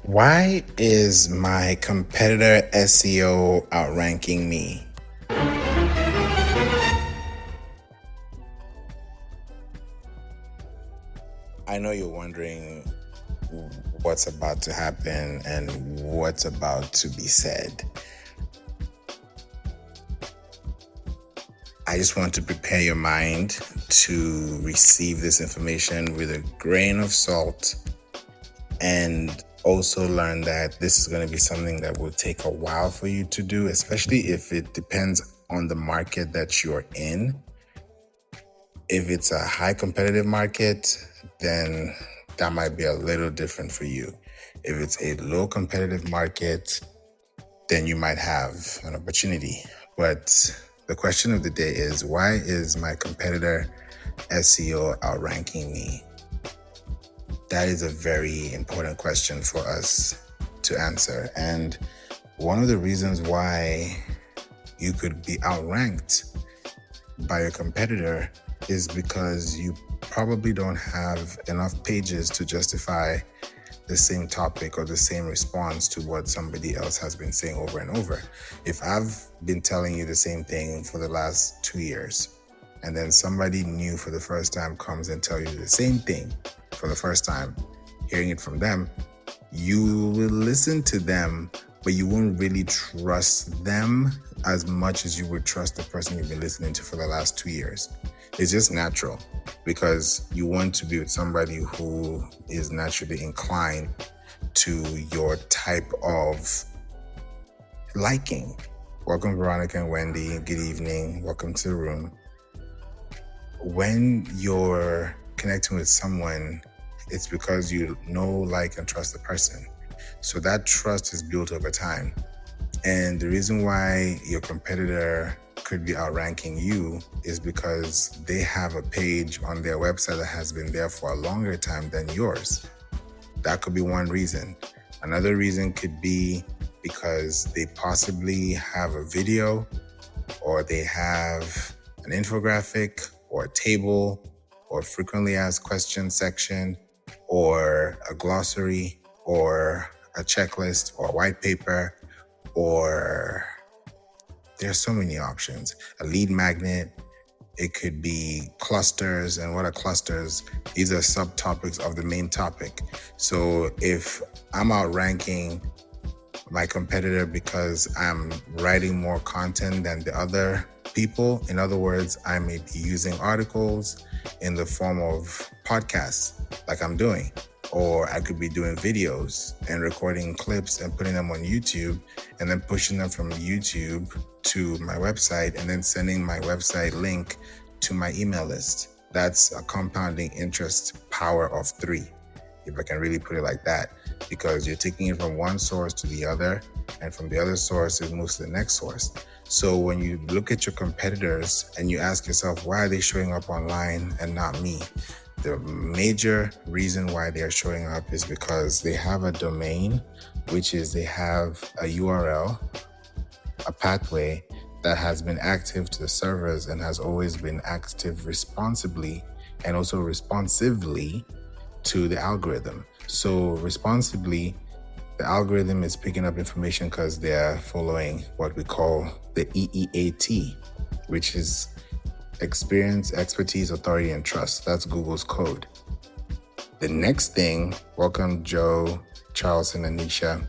Why is my competitor SEO outranking me? I know you're wondering what's about to happen and what's about to be said. I just want to prepare your mind to receive this information with a grain of salt, and also learn that this is going to be something that will take a while for you to do, especially if it depends on the market that you're in. If it's a high competitive market, then that might be a little different for you. If it's a low competitive market, then you might have an opportunity. But the question of the day is, why is my competitor SEO outranking me? That is a very important question for us to answer. And one of the reasons why you could be outranked by your competitor is because you probably don't have enough pages to justify the same topic or the same response to what somebody else has been saying over and over. If I've been telling you the same thing for the last 2 years, and then somebody new for the first time comes and tells you the same thing for the first time, hearing it from them, you will listen to them, but you won't really trust them as much as you would trust the person you've been listening to for the last 2 years. It's just natural, because you want to be with somebody who is naturally inclined to your type of liking. Welcome, Veronica and Wendy. Good evening. Welcome to the room. When you're connecting with someone, it's because you know, like, and trust the person. So that trust is built over time. And the reason why your competitor could be outranking you is because they have a page on their website that has been there for a longer time than yours. That could be one reason. Another reason could be because they possibly have a video, or they have an infographic, or a table, or frequently asked questions section, or a glossary, or a checklist, or a white paper, or there's so many options. A lead magnet. It could be clusters. And what are clusters? These are subtopics of the main topic. So if I'm outranking my competitor because I'm writing more content than the other people, in other words, I may be using articles in the form of podcasts like I'm doing, or I could be doing videos and recording clips and putting them on YouTube, and then pushing them from YouTube to my website, and then sending my website link to my email list. That's a compounding interest power of 3, if I can really put it like that, because you're taking it from one source to the other, and from the other source, it moves to the next source. So when you look at your competitors and you ask yourself, why are they showing up online and not me? The major reason why they are showing up is because they have a domain, which is they have a URL, a pathway that has been active to the servers and has always been active responsibly and also responsively to the algorithm. So responsibly, the algorithm is picking up information because they're following what we call the EEAT, which is experience, expertise, authority, and trust. That's Google's code. The next thing, welcome Joe, Charles, and Anisha.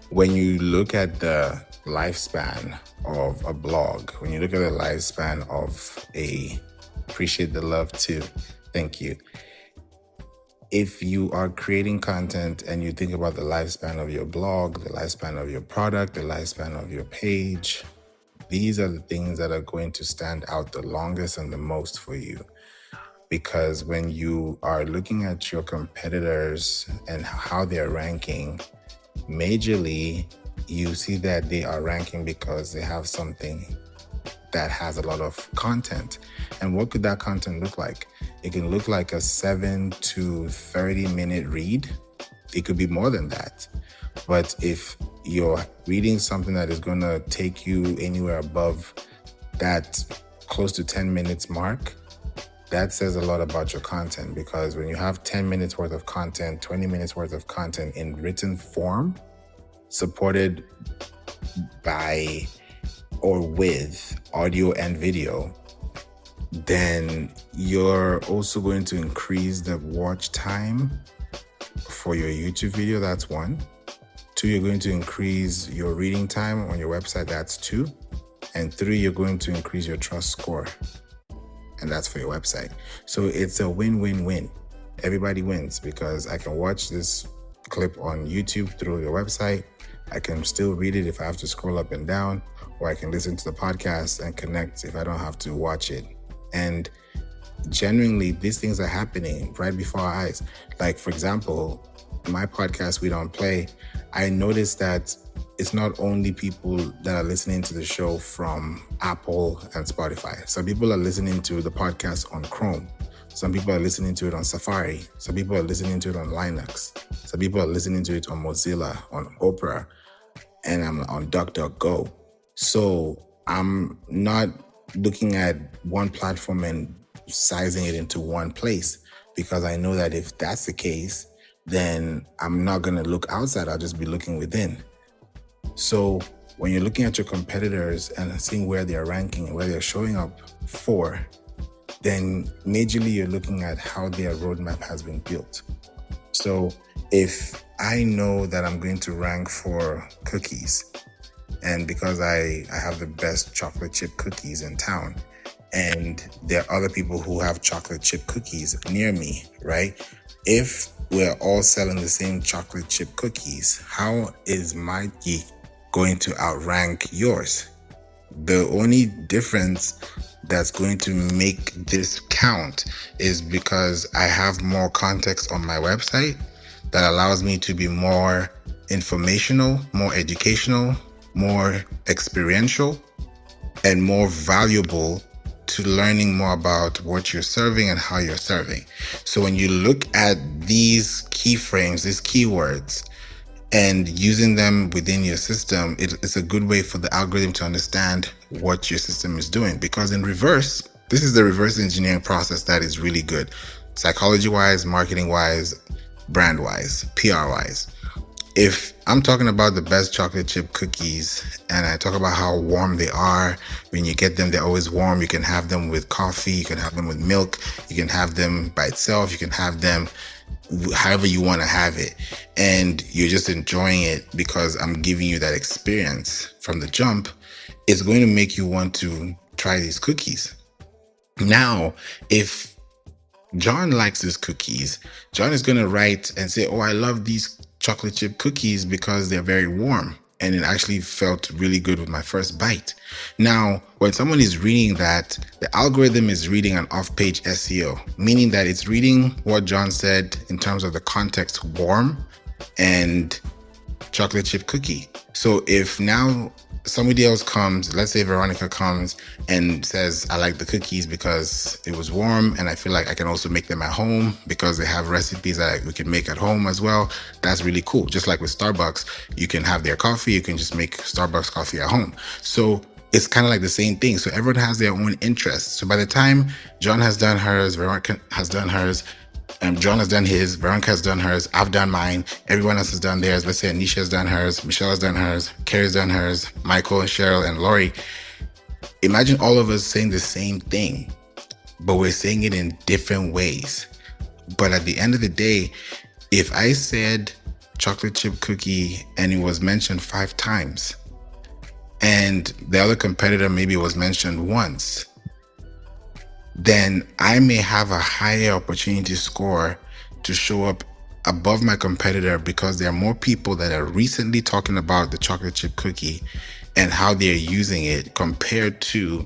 When you look at the lifespan of a blog, when you look at the lifespan of appreciate the love too, thank you. If you are creating content and you think about the lifespan of your blog, the lifespan of your product, the lifespan of your page, these are the things that are going to stand out the longest and the most for you. Because when you are looking at your competitors and how they're ranking, majorly, you see that they are ranking because they have something that has a lot of content. And what could that content look like? It can look like a 7 to 30 minute read. It could be more than that. But if you're reading something that is going to take you anywhere above that close to 10 minutes mark, that says a lot about your content, because when you have 10 minutes worth of content, 20 minutes worth of content in written form, supported by or with audio and video, then you're also going to increase the watch time for your YouTube video. That's one. Two, you're going to increase your reading time on your website. That's two. And three, you're going to increase your trust score. And that's for your website. So it's a win-win-win. Everybody wins, because I can watch this clip on YouTube through your website. I can still read it if I have to scroll up and down, or I can listen to the podcast and connect if I don't have to watch it. And genuinely, these things are happening right before our eyes. Like, for example, my podcast, We Don't Play, I noticed that it's not only people that are listening to the show from Apple and Spotify. Some people are listening to the podcast on Chrome. Some people are listening to it on Safari. Some people are listening to it on Linux. Some people are listening to it on Mozilla, on Opera, and I'm on DuckDuckGo. So I'm not looking at one platform and sizing it into one place, because I know that if that's the case, then I'm not going to look outside. I'll just be looking within. So when you're looking at your competitors and seeing where they're ranking and where they're showing up for, then majorly you're looking at how their roadmap has been built. So if I know that I'm going to rank for cookies, and because I have the best chocolate chip cookies in town, and there are other people who have chocolate chip cookies near me, right? If we're all selling the same chocolate chip cookies, how is my geek going to outrank yours? The only difference that's going to make this count is because I have more context on my website that allows me to be more informational, more educational, more experiential, and more valuable to learning more about what you're serving and how you're serving. So when you look at these keyframes, these keywords, and using them within your system, it's a good way for the algorithm to understand what your system is doing. Because in reverse, this is the reverse engineering process that is really good. Psychology-wise, marketing-wise, brand-wise, PR-wise. If I'm talking about the best chocolate chip cookies and I talk about how warm they are, when you get them, they're always warm. You can have them with coffee, you can have them with milk, you can have them by itself, you can have them however you want to have it. And you're just enjoying it because I'm giving you that experience from the jump. It's going to make you want to try these cookies. Now, if John likes his cookies, John is going to write and say, oh, I love these chocolate chip cookies because they're very warm. And it actually felt really good with my first bite. Now, when someone is reading that, the algorithm is reading an off-page SEO, meaning that it's reading what John said in terms of the context warm and chocolate chip cookie. So if now somebody else comes, let's say Veronica comes and says, I like the cookies because it was warm and I feel like I can also make them at home because they have recipes that we can make at home as well. That's really cool. Just like with Starbucks, you can have their coffee, you can just make Starbucks coffee at home. So it's kind of like the same thing. So everyone has their own interests. So by the time John has done hers, Veronica has done hers, John has done his, Veronica has done hers, I've done mine, everyone else has done theirs. Let's say Anisha has done hers, Michelle has done hers, Carrie's done hers, Michael and Cheryl and Lori. Imagine all of us saying the same thing, but we're saying it in different ways. But at the end of the day, if I said chocolate chip cookie and it was mentioned 5 times, and the other competitor maybe was mentioned once, then I may have a higher opportunity score to show up above my competitor because there are more people that are recently talking about the chocolate chip cookie and how they're using it compared to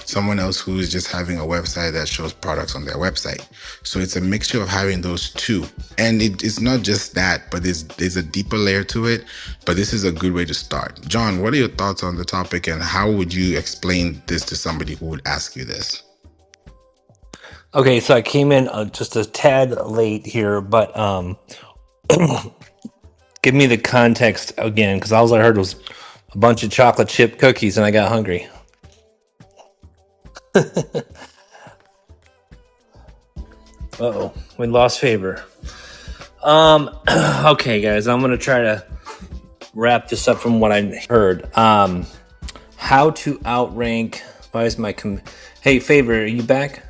someone else who is just having a website that shows products on their website. So it's a mixture of having those two. And it's not just that, but there's a deeper layer to it. But this is a good way to start. John, what are your thoughts on the topic and how would you explain this to somebody who would ask you this? Okay, so I came in just a tad late here, but give me the context again, because all I heard was a bunch of chocolate chip cookies and I got hungry. Uh-oh, we lost Favour. Okay, guys, I'm gonna try to wrap this up from what I heard. How to outrank. Why is my Hey, Favour, are you back?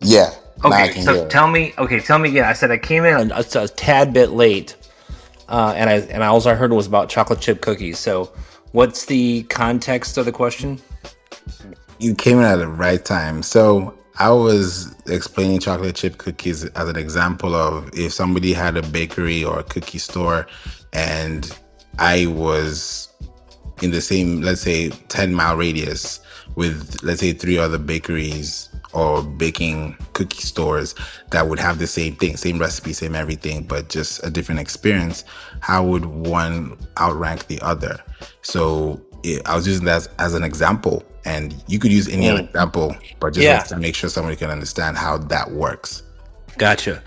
Yeah. Now I Okay, can so hear it. tell me. Yeah, I said I came in a tad bit late, and all I heard was about chocolate chip cookies. So, what's the context of the question? You came in at the right time. So I was explaining chocolate chip cookies as an example of if somebody had a bakery or a cookie store and I was in the same, let's say, 10-mile radius with, let's say, 3 other bakeries or baking cookie stores that would have the same thing, same recipe, same everything, but just a different experience, how would one outrank the other? So I was using that as an example, and you could use any other example, but just Yeah, wanted to make sure somebody can understand how that works. gotcha.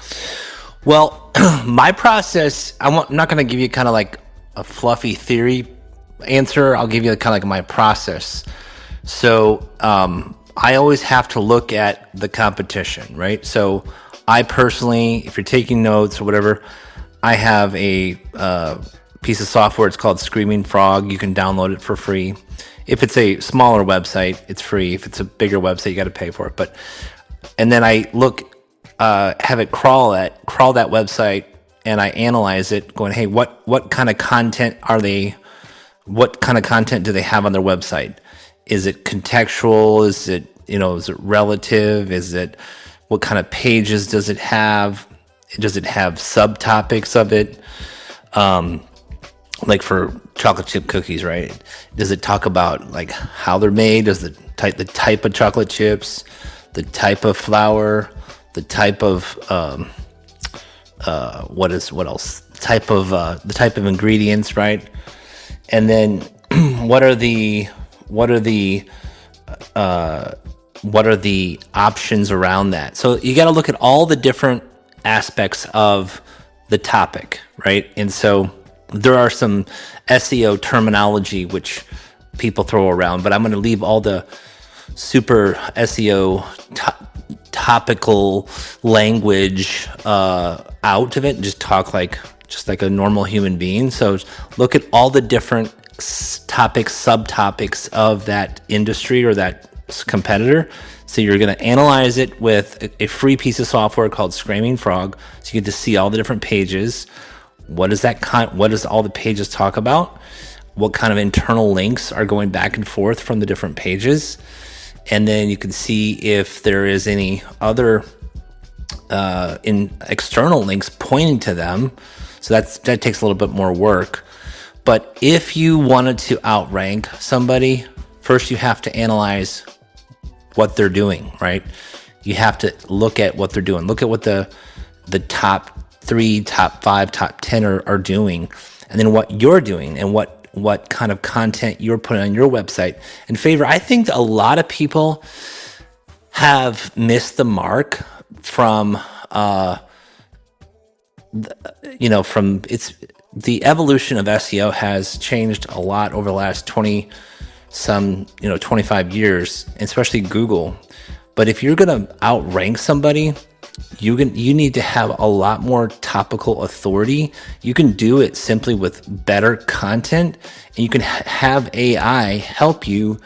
Well, my process, I'm not going to give you kind of like a fluffy theory answer. I'll give you kind of like my process. So, I always have to look at the competition, right? So, I personally, if you're taking notes or whatever, I have a piece of software. It's called Screaming Frog. You can download it for free. If it's a smaller website, it's free. If it's a bigger website, you got to pay for it. And then I look, have it crawl that website, and I analyze it, going, hey, what kind of content are they? What kind of content do they have on their website? Is it contextual? Is it relative? Is it, what kind of pages does it have? Does it have subtopics of it? Like for chocolate chip cookies, right? Does it talk about like how they're made? Does the type of chocolate chips, the type of flour, the type of what else? The type of ingredients, right? And then what are the options around that? So you got to look at all the different aspects of the topic, right? And so there are some SEO terminology which people throw around, but I'm going to leave all the super SEO topical language out of it and just talk like a normal human being. So look at all the different topics, subtopics of that industry or that competitor. So you're going to analyze it with a free piece of software called Screaming Frog. So you get to see all the different pages. What does all the pages talk about? What kind of internal links are going back and forth from the different pages? And then you can see if there is any other in external links pointing to them. So that takes a little bit more work. But if you wanted to outrank somebody, first you have to analyze what they're doing, right? You have to look at what they're doing. Look at what the top 3, top 5, top 10 are doing, and then what you're doing and what kind of content you're putting on your website. In Favour, I think a lot of people have missed the mark from the evolution of SEO has changed a lot over the last 25 years, especially Google. But if you're going to outrank somebody, you need to have a lot more topical authority. You can do it simply with better content, and you can have AI help you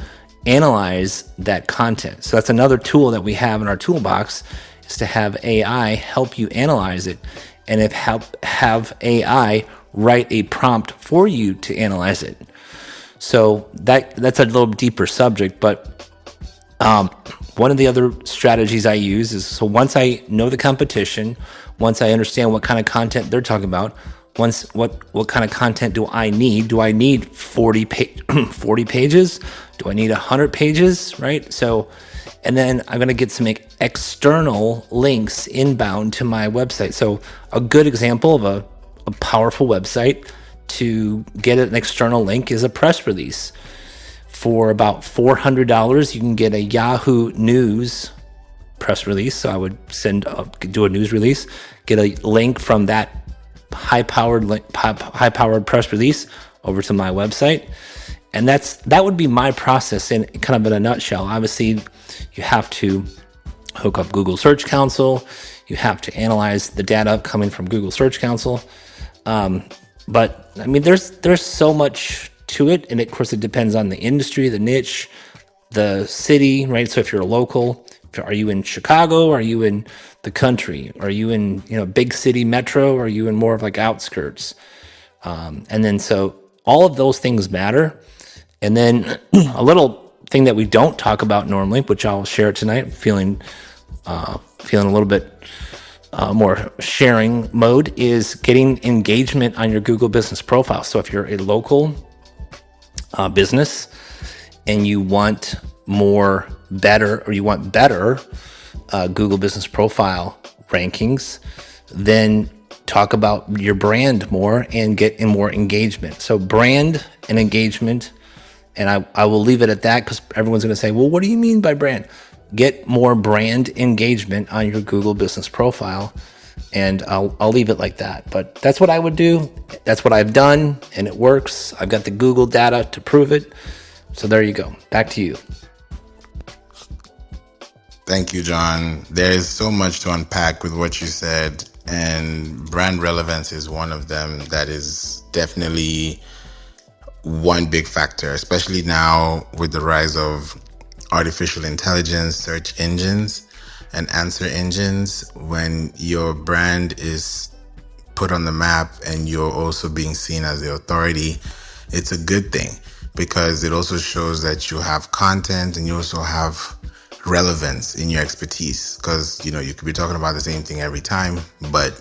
analyze that content. So that's another tool that we have in our toolbox, is to have AI help you analyze it, and have AI write a prompt for you to analyze it. So that's a little deeper subject, but one of the other strategies I use is, so once I know the competition, once I understand what kind of content they're talking about, what kind of content do I need? Do I need 40 pages? Do I need 100 pages, right? So, and then I'm going to get some external links inbound to my website. So a good example of a powerful website to get an external link is a press release. For about $400, you can get a Yahoo News press release. So I would do a news release, get a link from that high-powered press release over to my website. And that would be my process in kind of in a nutshell. Obviously, you have to hook up Google Search Console. You have to analyze the data coming from Google Search Console. But I mean, there's so much to it, and of course, it depends on the industry, the niche, the city, right? So if you're a local, are you in Chicago? Are you in the country? Are you in big city metro? Are you in more of like outskirts? And then so all of those things matter. And then a little thing that we don't talk about normally, which I'll share tonight, feeling a little bit more sharing mode, is getting engagement on your Google business profile. So if you're a local business and you want better Google business profile rankings, then talk about your brand more and get in more engagement. So brand and engagement, and I will leave it at that because everyone's going to say, well, what do you mean by brand? Get more brand engagement on your Google business profile, and I'll leave it like that. But that's what I would do. That's what I've done, and it works. I've got the Google data to prove it. So there you go. Back to you. Thank you, John. There is so much to unpack with what you said, and brand relevance is one of them. That is definitely one big factor, especially now with the rise of artificial intelligence, search engines, and answer engines. When your brand is put on the map and you're also being seen as the authority, it's a good thing because it also shows that you have content and you also have relevance in your expertise, because you could be talking about the same thing every time, but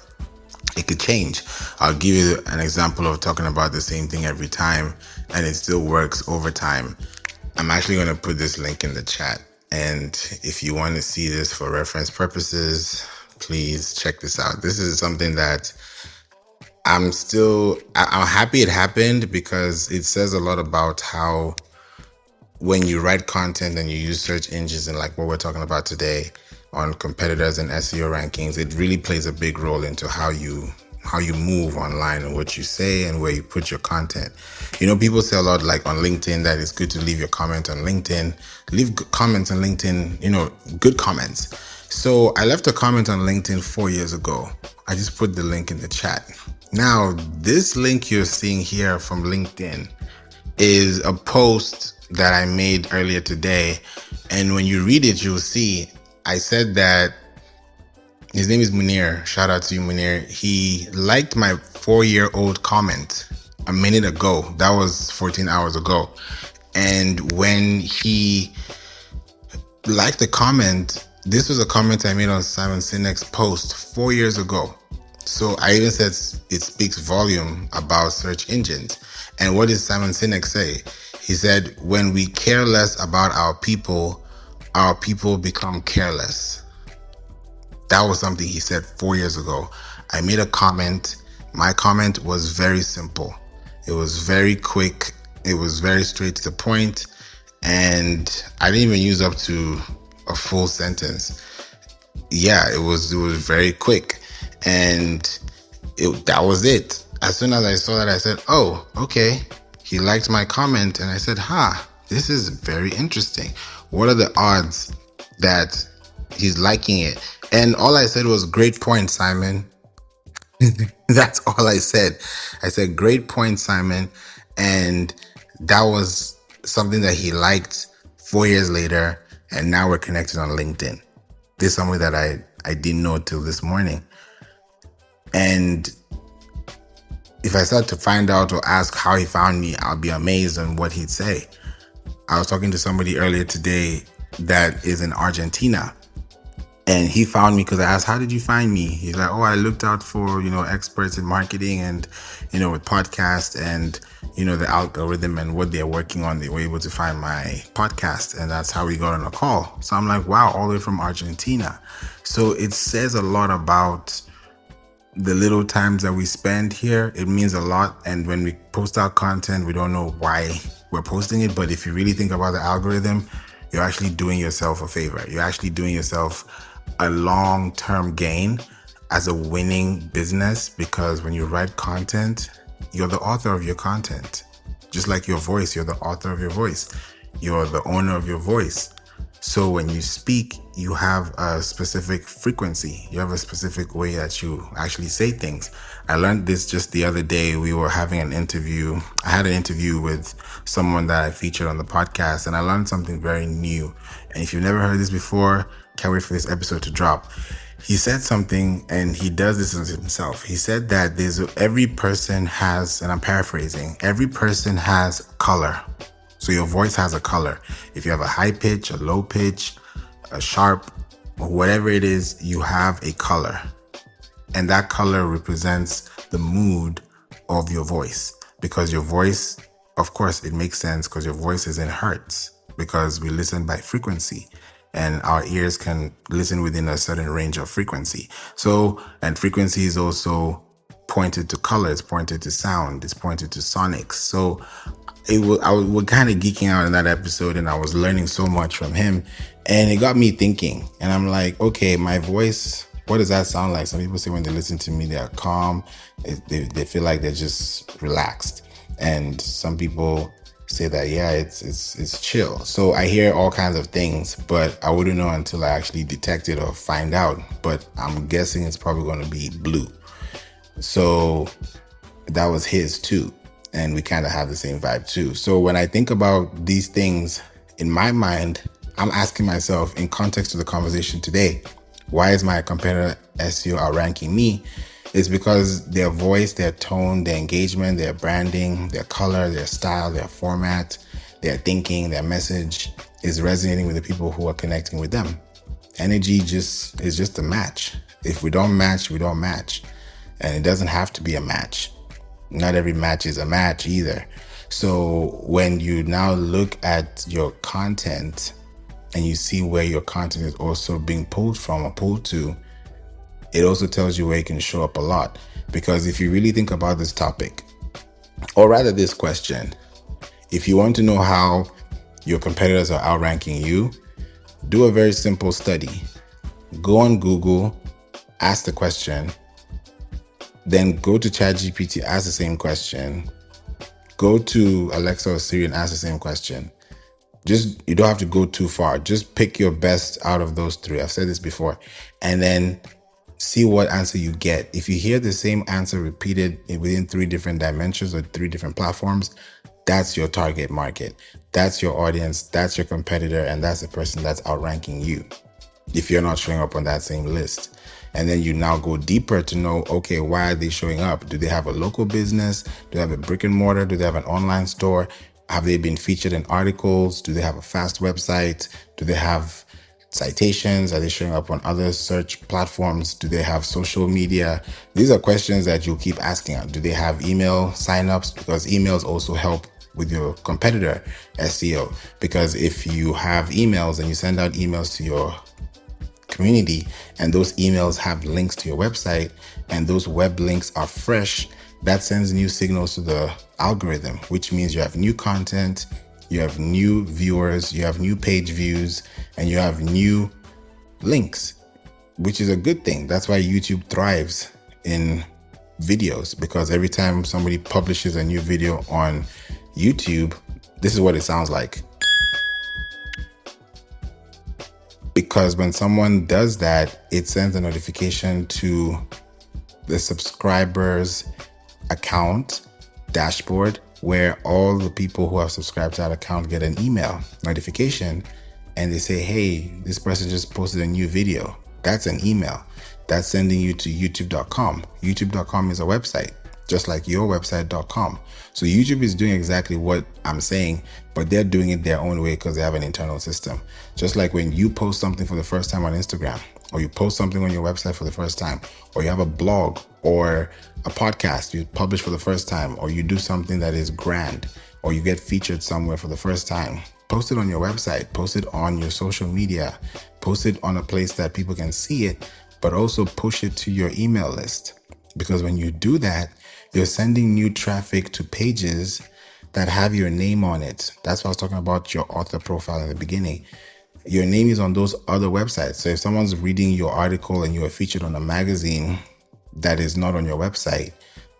it could change. I'll give you an example of talking about the same thing every time and it still works over time. I'm actually going to put this link in the chat, and if you want to see this for reference purposes, please check this out. This is something that I'm happy it happened, because it says a lot about how when you write content and you use search engines, and like what we're talking about today on competitors and SEO rankings, it really plays a big role into how you move online and what you say and where you put your content. People say a lot, like on LinkedIn, that it's good to leave your comment on LinkedIn. Leave comments on LinkedIn, good comments. So I left a comment on LinkedIn 4 years ago. I just put the link in the chat. Now, this link you're seeing here from LinkedIn is a post that I made earlier today. And when you read it, you'll see I said that his name is Munir. Shout out to you, Munir. He liked my 4-year-old comment a minute ago. That was 14 hours ago. And when he liked the comment, this was a comment I made on Simon Sinek's post 4 years ago. So I even said it speaks volume about search engines. And what did Simon Sinek say? He said, when we care less about our people become careless. That was something he said 4 years ago. I made a comment. My comment was very simple. It was very quick. It was very straight to the point. And I didn't even use up to a full sentence. Yeah, it was very quick. And that was it. As soon as I saw that, I said, oh, okay. He liked my comment. And I said, this is very interesting. What are the odds that he's liking it? And all I said was, great point, Simon. That's all I said. I said, great point, Simon. And that was something that he liked 4 years later. And now we're connected on LinkedIn. This is something that I didn't know till this morning. And if I start to find out or ask how he found me, I'll be amazed on what he'd say. I was talking to somebody earlier today that is in Argentina, and he found me because I asked, how did you find me? He's like, oh, I looked out for, experts in marketing and, with podcasts and, the algorithm and what they're working on. They were able to find my podcast, and that's how we got on a call. So I'm like, wow, all the way from Argentina. So it says a lot about the little times that we spend here. It means a lot. And when we post our content, we don't know why we're posting it. But if you really think about the algorithm, you're actually doing yourself a favor. You're actually doing yourself a long-term gain as a winning business, because when you write content, you're the author of your content. Just like your voice, you're the author of your voice. You're the owner of your voice. So when you speak, you have a specific frequency. You have a specific way that you actually say things. I learned this just the other day. We were having an interview. I had an interview with someone that I featured on the podcast, and I learned something very new. And if you've never heard this before, can't wait for this episode to drop. He said something, and he does this himself. He said that every person has, and I'm paraphrasing, every person has color. So your voice has a color. If you have a high pitch, a low pitch, a sharp, or whatever it is, you have a color. And that color represents the mood of your voice. Because your voice, of course, it makes sense because your voice is in hertz, because we listen by frequency and our ears can listen within a certain range of frequency. So, and frequency is also pointed to color, it's pointed to sound, it's pointed to sonics. So I was kind of geeking out in that episode, and I was learning so much from him, and it got me thinking. And I'm like, okay, my voice, what does that sound like? Some people say when they listen to me, they're calm. They feel like they're just relaxed. And some people say that, yeah, it's chill. So I hear all kinds of things, but I wouldn't know until I actually detect it or find out. But I'm guessing it's probably going to be blue. So that was his too. And we kind of have the same vibe too. So when I think about these things in my mind, I'm asking myself, in context of the conversation today, why is my competitor SEO outranking me? It's because their voice, their tone, their engagement, their branding, their color, their style, their format, their thinking, their message is resonating with the people who are connecting with them. Energy is just a match. If we don't match, we don't match. And it doesn't have to be a match. Not every match is a match either. So when you now look at your content and you see where your content is also being pulled from or pulled to, it also tells you where you can show up a lot. Because if you really think about this topic, or rather this question, if you want to know how your competitors are outranking you, do a very simple study. Go on Google, ask the question, then go to ChatGPT, ask the same question. Go to Alexa or Siri and ask the same question. You don't have to go too far. Just pick your best out of those three. I've said this before. And then see what answer you get. If you hear the same answer repeated within 3 different dimensions or 3 different platforms, that's your target market. That's your audience. That's your competitor. And that's the person that's outranking you, if you're not showing up on that same list. And then you now go deeper to know, okay, why are they showing up? Do they have a local business? Do they have a brick and mortar? Do they have an online store? Have they been featured in articles? Do they have a fast website? Do they have citations? Are they showing up on other search platforms? Do they have social media? These are questions that you'll keep asking. Do they have email signups? Because emails also help with your competitor SEO. Because if you have emails and you send out emails to your community and those emails have links to your website and those web links are fresh, that sends new signals to the algorithm, which means you have new content, you have new viewers, you have new page views, and you have new links, which is a good thing. That's why YouTube thrives in videos, because every time somebody publishes a new video on YouTube, this is what it sounds like. Because when someone does that, it sends a notification to the subscriber's account dashboard, where all the people who have subscribed to that account get an email notification and they say, hey, this person just posted a new video. That's an email. That's sending you to youtube.com. youtube.com is a website, just like yourwebsite.com. So YouTube is doing exactly what I'm saying, but they're doing it their own way because they have an internal system. Just like when you post something for the first time on Instagram, or you post something on your website for the first time, or you have a blog or a podcast you publish for the first time, or you do something that is grand, or you get featured somewhere for the first time, post it on your website, post it on your social media, post it on a place that people can see it, but also push it to your email list. Because when you do that, you're sending new traffic to pages that have your name on it. That's why I was talking about your author profile in the beginning. Your name is on those other websites. So if someone's reading your article and you are featured on a magazine that is not on your website,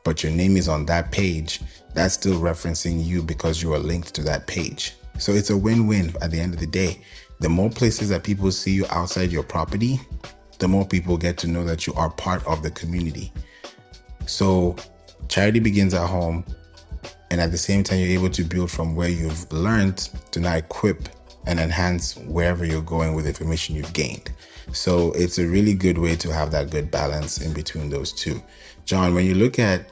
but your name is on that page, that's still referencing you because you are linked to that page. So it's a win-win at the end of the day. The more places that people see you outside your property, the more people get to know that you are part of the community. So charity begins at home, and at the same time, you're able to build from where you've learned to now equip and enhance wherever you're going with the information you've gained. So it's a really good way to have that good balance in between those two. John, when you look at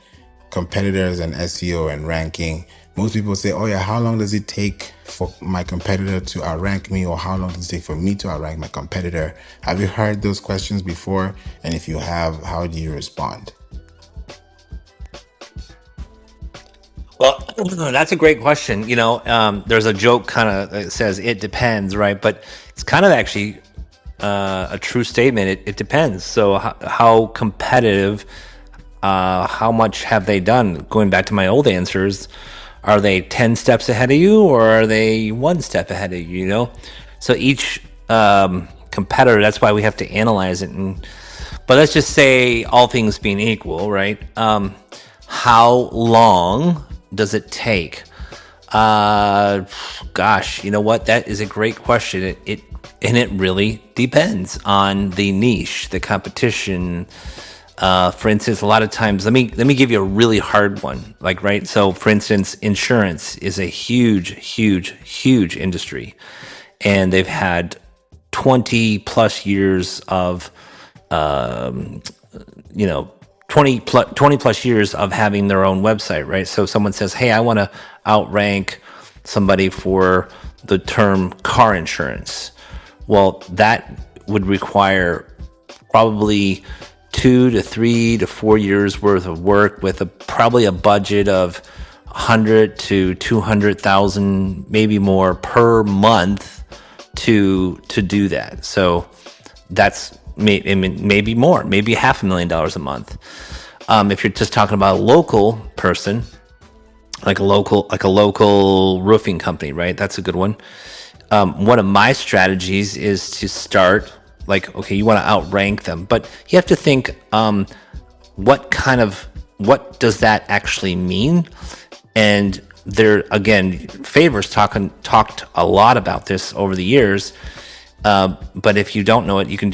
competitors and SEO and ranking, most people say, oh yeah, how long does it take for my competitor to outrank me, or how long does it take for me to outrank my competitor? Have you heard those questions before? And if you have, how do you respond? Well, that's a great question. There's a joke kind of that says it depends, right? But it's kind of actually a true statement. It depends. So how competitive, how much have they done? Going back to my old answers, are they 10 steps ahead of you, or are they one step ahead of you, So each competitor, that's why we have to analyze it. But let's just say all things being equal, right? How long does it take? Gosh, you know what? That is a great question. It really depends on the niche, the competition. For instance, a lot of times, let me give you a really hard one. Right. So for instance, insurance is a huge industry, and they've had 20 plus years of, 20 plus years of having their own website, right? So someone says, hey, I want to outrank somebody for the term car insurance. Well, that would require probably 2 to 3 to 4 years worth of work with probably a budget of 100 to 200,000, maybe more per month to do that. So that's maybe more, maybe $500,000 a month. If you're just talking about a local person, like a local roofing company, right? That's a good one. One of my strategies is to start okay, you want to outrank them, but you have to think, what does that actually mean? And there, again, Favor's talked a lot about this over the years. But if you don't know it, you can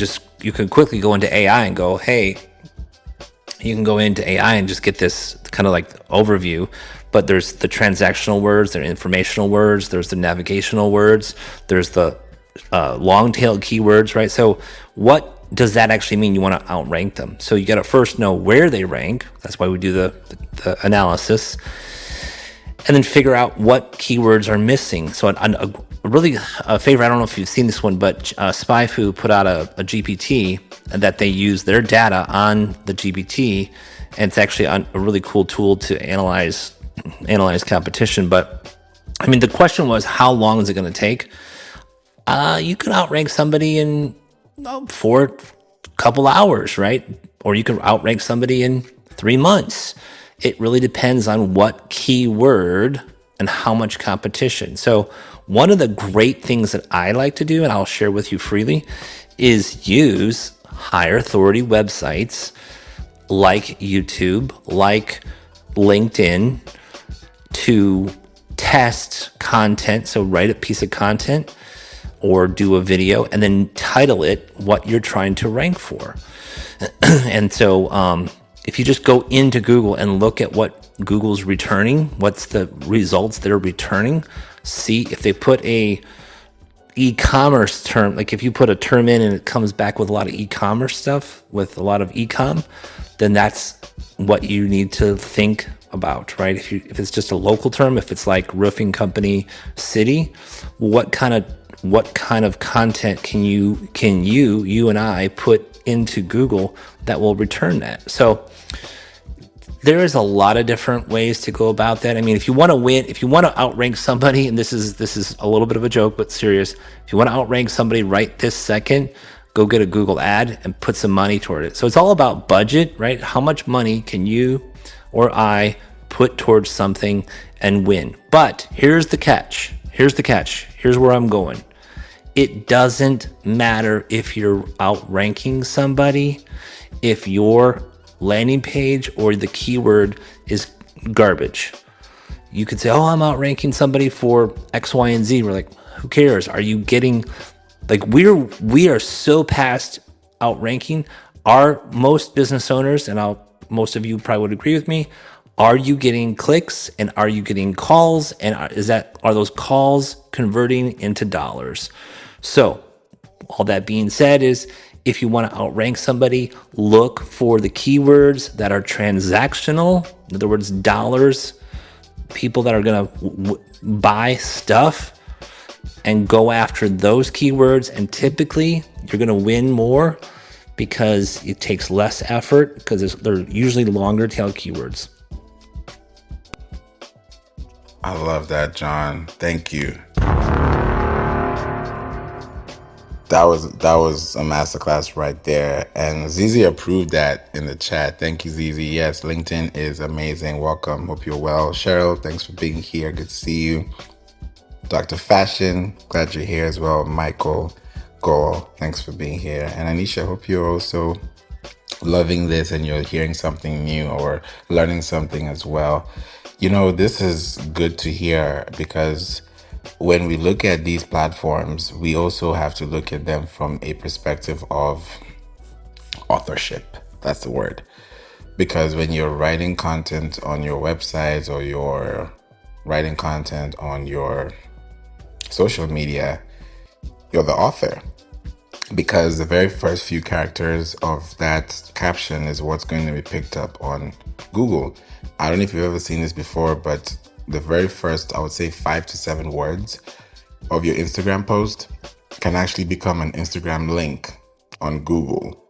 quickly go into AI and go, hey, you can go into AI and just get this kind of overview. But there's the transactional words, there are informational words, there's the navigational words, there's the long tail keywords, right? So what does that actually mean? You want to outrank them. So you got to first know where they rank. That's why we do the analysis. And then figure out what keywords are missing. So a Favour, I don't know if you've seen this one, but SpyFu put out a GPT that they use their data on the GPT, and it's actually a really cool tool to analyze competition. But I mean, the question was, how long is it going to take? You can outrank somebody in 4 couple hours, right? Or you can outrank somebody in 3 months. It really depends on what keyword and how much competition. So one of the great things that I like to do, and I'll share with you freely, is use higher authority websites like YouTube, like LinkedIn, to test content. So write a piece of content or do a video and then title it what you're trying to rank for. And so if you just go into Google and look at what Google's returning, what's the results they're returning, see if they put a e-commerce term, like if you put a term in and it comes back with a lot of e-commerce stuff, with a lot of e-com, then that's what you need to think about, right? If it's just a local term, if it's like roofing company, city, what kind of content can you and I put into Google that will return that? So there is a lot of different ways to go about that. I mean, if you want to win, if you want to outrank somebody, and this is a little bit of a joke, but serious, if you want to outrank somebody right this second, go get a Google ad and put some money toward it. So it's all about budget, right? How much money can you or I put towards something and win? But here's the catch. Here's where I'm going. It doesn't matter if you're outranking somebody, if your landing page or the keyword is garbage. You could say, oh, I'm outranking somebody for X, Y, and Z. We're like, who cares? Are you getting Like we are so past outranking. Are most business owners, and most of you probably would agree with me, are you getting clicks and are you getting calls, and are those calls converting into dollars? So all that being said is, if you want to outrank somebody, look for the keywords that are transactional. In other words, dollars, people that are going to buy stuff, and go after those keywords. And typically you're going to win more because it takes less effort, because they're usually longer tail keywords. I love that, John. Thank you. That was a masterclass right there. And Zizi approved that in the chat. Thank you, Zizi. Yes, LinkedIn is amazing. Welcome. Hope you're well. Cheryl, thanks for being here. Good to see you. Dr. Fashion, glad you're here as well. Michael Gore, thanks for being here. And Anisha, hope you're also loving this and you're hearing something new or learning something as well. You know, this is good to hear, because when we look at these platforms, we also have to look at them from a perspective of authorship. That's the word. Because when you're writing content on your website or you're writing content on your social media, you're the author. Because the very first few characters of that caption is what's going to be picked up on Google. I don't know if you've ever seen this before, but the very first, I would say 5 to 7 words of your Instagram post can actually become an Instagram link on Google.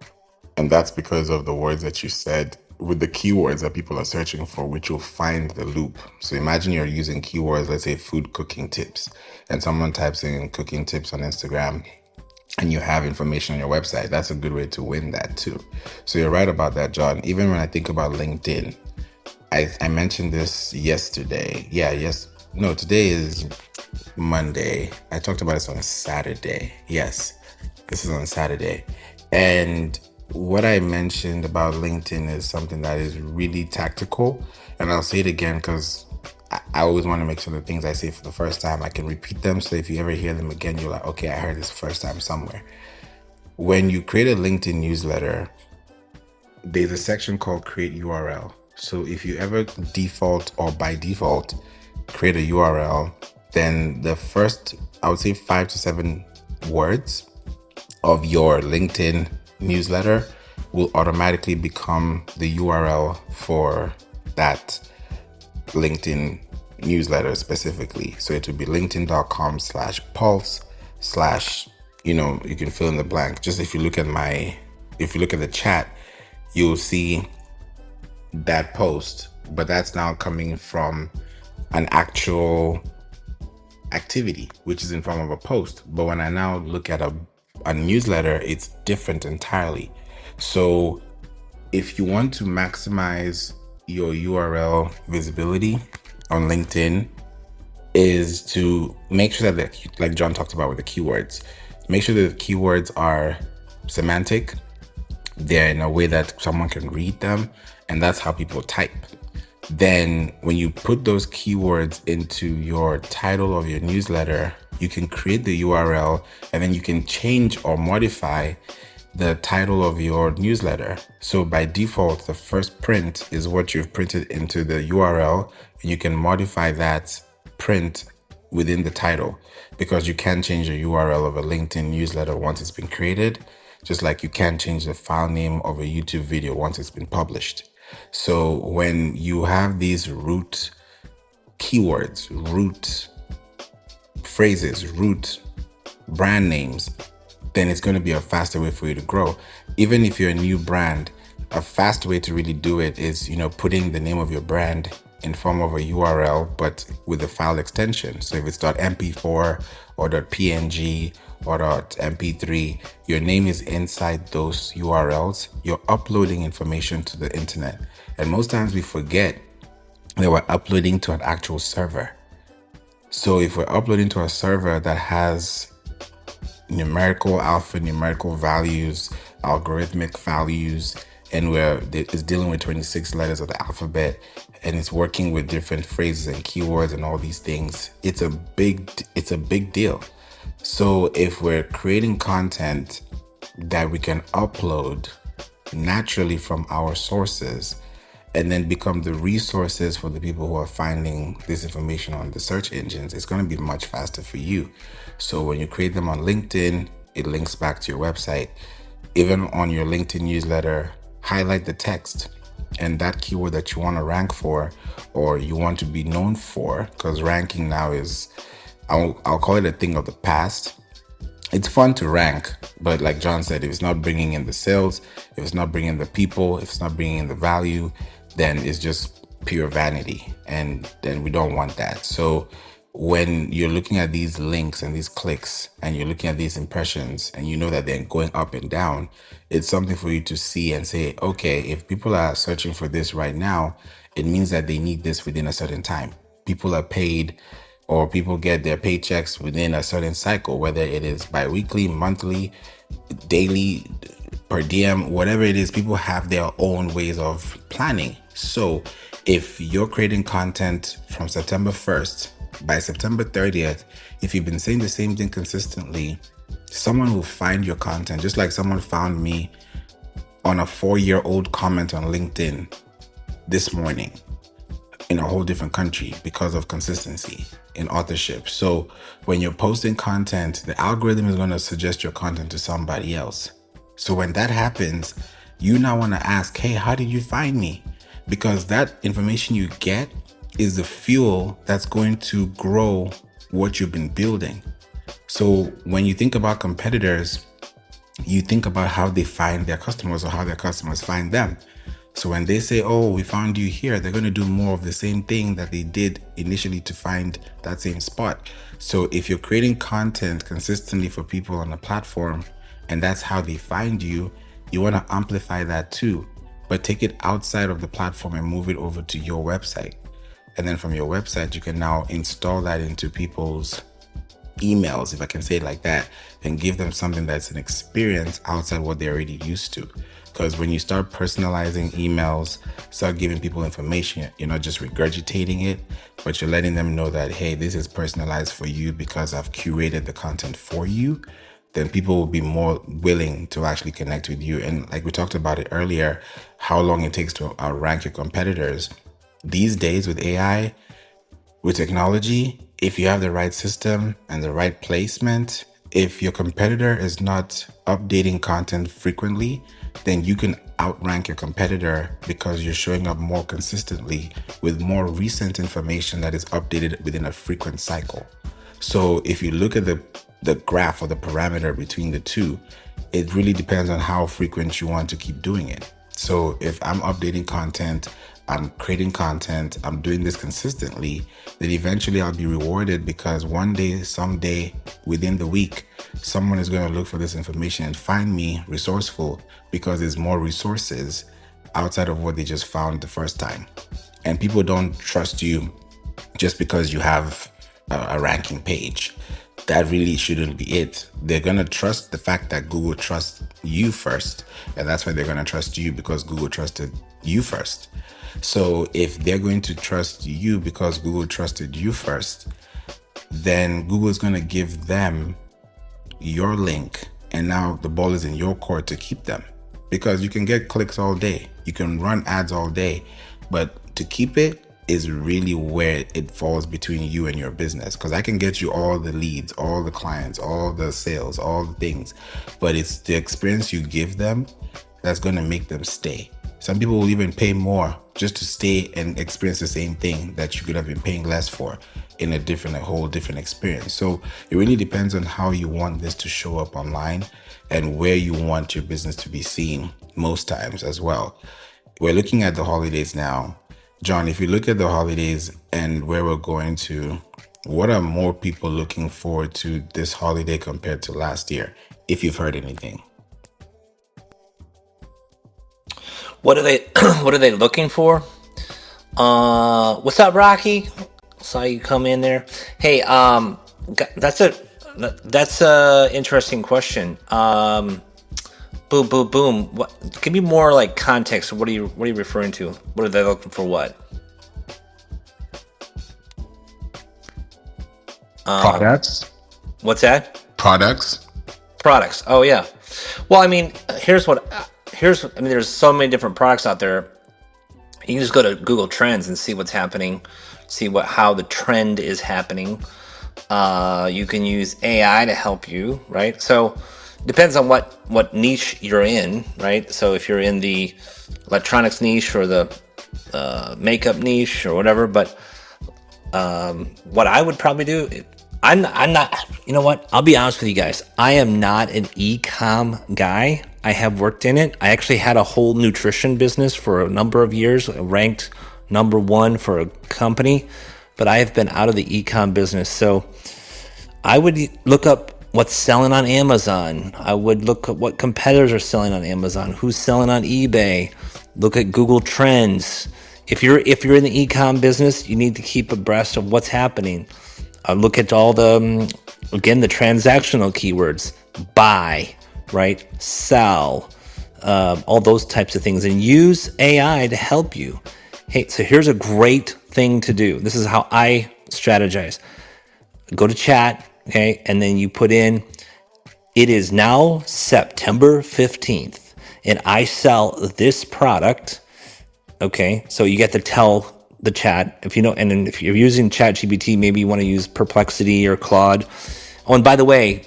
And that's because of the words that you said with the keywords that people are searching for, which will find the loop. So imagine you're using keywords, let's say food cooking tips, and someone types in cooking tips on Instagram, and you have information on your website. That's a good way to win that too. So you're right about that, John. Even when I think about LinkedIn, I mentioned this yesterday. Today is Monday. I talked about this on Saturday. Yes, this is on Saturday. And what I mentioned about LinkedIn is something that is really tactical. And I'll say it again because I always want to make sure the things I say for the first time, I can repeat them. So if you ever hear them again, you're like, okay, I heard this first time somewhere. When you create a LinkedIn newsletter, there's a section called Create URL. So if you ever default or by default create a URL, then the first, I would say 5 to 7 words of your LinkedIn newsletter will automatically become the URL for that LinkedIn newsletter specifically. So it would be linkedin.com/pulse/ you can fill in the blank. Just if you look at the chat, you'll see that post, but that's now coming from an actual activity, which is in form of a post. But when I now look at a newsletter, it's different entirely. So if you want to maximize your URL visibility on LinkedIn, is to make sure that, like John talked about with the keywords, make sure that the keywords are semantic. They're in a way that someone can read them, and that's how people type. Then when you put those keywords into your title of your newsletter, you can create the URL, and then you can change or modify the title of your newsletter. So by default, the first print is what you've printed into the URL, and you can modify that print within the title, because you can change the URL of a LinkedIn newsletter once it's been created, just like you can change the file name of a YouTube video once it's been published. So when you have these root keywords, root phrases, root brand names, then it's going to be a faster way for you to grow. Even if you're a new brand, a fast way to really do it is, putting the name of your brand in form of a URL, but with the file extension. So if it's .mp4 or .png or .mp3, your name is inside those URLs. You're uploading information to the internet. And most times we forget that we're uploading to an actual server. So if we're uploading to a server that has numerical values, algorithmic values, and it's dealing with 26 letters of the alphabet, and it's working with different phrases and keywords and all these things, it's a big deal. So if we're creating content that we can upload naturally from our sources and then become the resources for the people who are finding this information on the search engines, it's going to be much faster for you. So when you create them on LinkedIn, it links back to your website. Even on your LinkedIn newsletter, highlight the text and that keyword that you want to rank for or you want to be known for, because ranking now is, I'll call it a thing of the past. It's fun to rank, but like John said, if it's not bringing in the sales, if it's not bringing the people, if it's not bringing in the value, then it's just pure vanity. And then we don't want that. So when you're looking at these links and these clicks and you're looking at these impressions and you know that they're going up and down, it's something for you to see and say, okay, if people are searching for this right now, it means that they need this within a certain time. People are paid or people get their paychecks within a certain cycle, whether it is bi-weekly, monthly, daily, per diem, whatever it is, people have their own ways of planning. So if you're creating content from September 1st, by September 30th, if you've been saying the same thing consistently, someone will find your content, just like someone found me on a 4-year-old comment on LinkedIn this morning in a whole different country because of consistency in authorship. So when you're posting content, the algorithm is going to suggest your content to somebody else. So when that happens, you now want to ask, hey, how did you find me? Because that information you get is the fuel that's going to grow what you've been building. So when you think about competitors, you think about how they find their customers or how their customers find them. So when they say, oh, we found you here, they're going to do more of the same thing that they did initially to find that same spot. So if you're creating content consistently for people on a platform and that's how they find you, you want to amplify that too, but take it outside of the platform and move it over to your website. And then from your website, you can now install that into people's emails, if I can say it like that, and give them something that's an experience outside what they're already used to. Because when you start personalizing emails, start giving people information, you're not just regurgitating it, but you're letting them know that, hey, this is personalized for you because I've curated the content for you, then people will be more willing to actually connect with you. And like we talked about it earlier, how long it takes to outrank your competitors. These days with AI, with technology, if you have the right system and the right placement, if your competitor is not updating content frequently, then you can outrank your competitor because you're showing up more consistently with more recent information that is updated within a frequent cycle. So if you look at the graph or the parameter between the two, it really depends on how frequent you want to keep doing it. So if I'm updating content, I'm creating content, I'm doing this consistently, then eventually I'll be rewarded because one day, someday, within the week, someone is going to look for this information and find me resourceful because there's more resources outside of what they just found the first time. And people don't trust you just because you have a ranking page. That really shouldn't be it. They're going to trust the fact that Google trusts you first. And that's why they're going to trust you, because Google trusted you first. So if they're going to trust you because Google trusted you first, then Google is going to give them your link. And now the ball is in your court to keep them, because you can get clicks all day. You can run ads all day, but to keep it is really where it falls between you and your business. Because I can get you all the leads, all the clients, all the sales, all the things, but it's the experience you give them that's going to make them stay. Some people will even pay more just to stay and experience the same thing that you could have been paying less for in a whole different experience. So it really depends on how you want this to show up online and where you want your business to be seen most times as well. We're looking at the holidays now. John, if you look at the holidays and where we're going to, what are more people looking forward to this holiday compared to last year, if you've heard anything? What are they what are they looking for? What's up, Rocky? Saw you come in there. Hey, that's a interesting question. Boom, boom, boom. What? Give me more like context. What are you referring to? What are they looking for? What? Products. What's that? Products. Products. Oh yeah. Well, I mean, there's so many different products out there. You can just go to Google Trends and see what's happening, see how the trend is happening. You can use AI to help you, right? So depends on what niche you're in, right? So if you're in the electronics niche or the makeup niche or whatever, but what I would probably do, I'm not, you know what? I'll be honest with you guys. I am not an e-com guy. I have worked in it. I actually had a whole nutrition business for a number of years, ranked #1 for a company, but I have been out of the e-com business. So I would look up what's selling on Amazon. I would look at what competitors are selling on Amazon, who's selling on eBay. Look at Google Trends. If you're in the e-com business, you need to keep abreast of what's happening. Look at all the again the transactional keywords: buy, right, sell, all those types of things, and use AI to help you. Hey, so here's a great thing to do. This is how I strategize. Go to chat, okay, and then you put in, it is now September 15th, and I sell this product. Okay, so you get to tell the chat if you know, and then if you're using ChatGPT, maybe you want to use Perplexity or Claude. Oh, and by the way,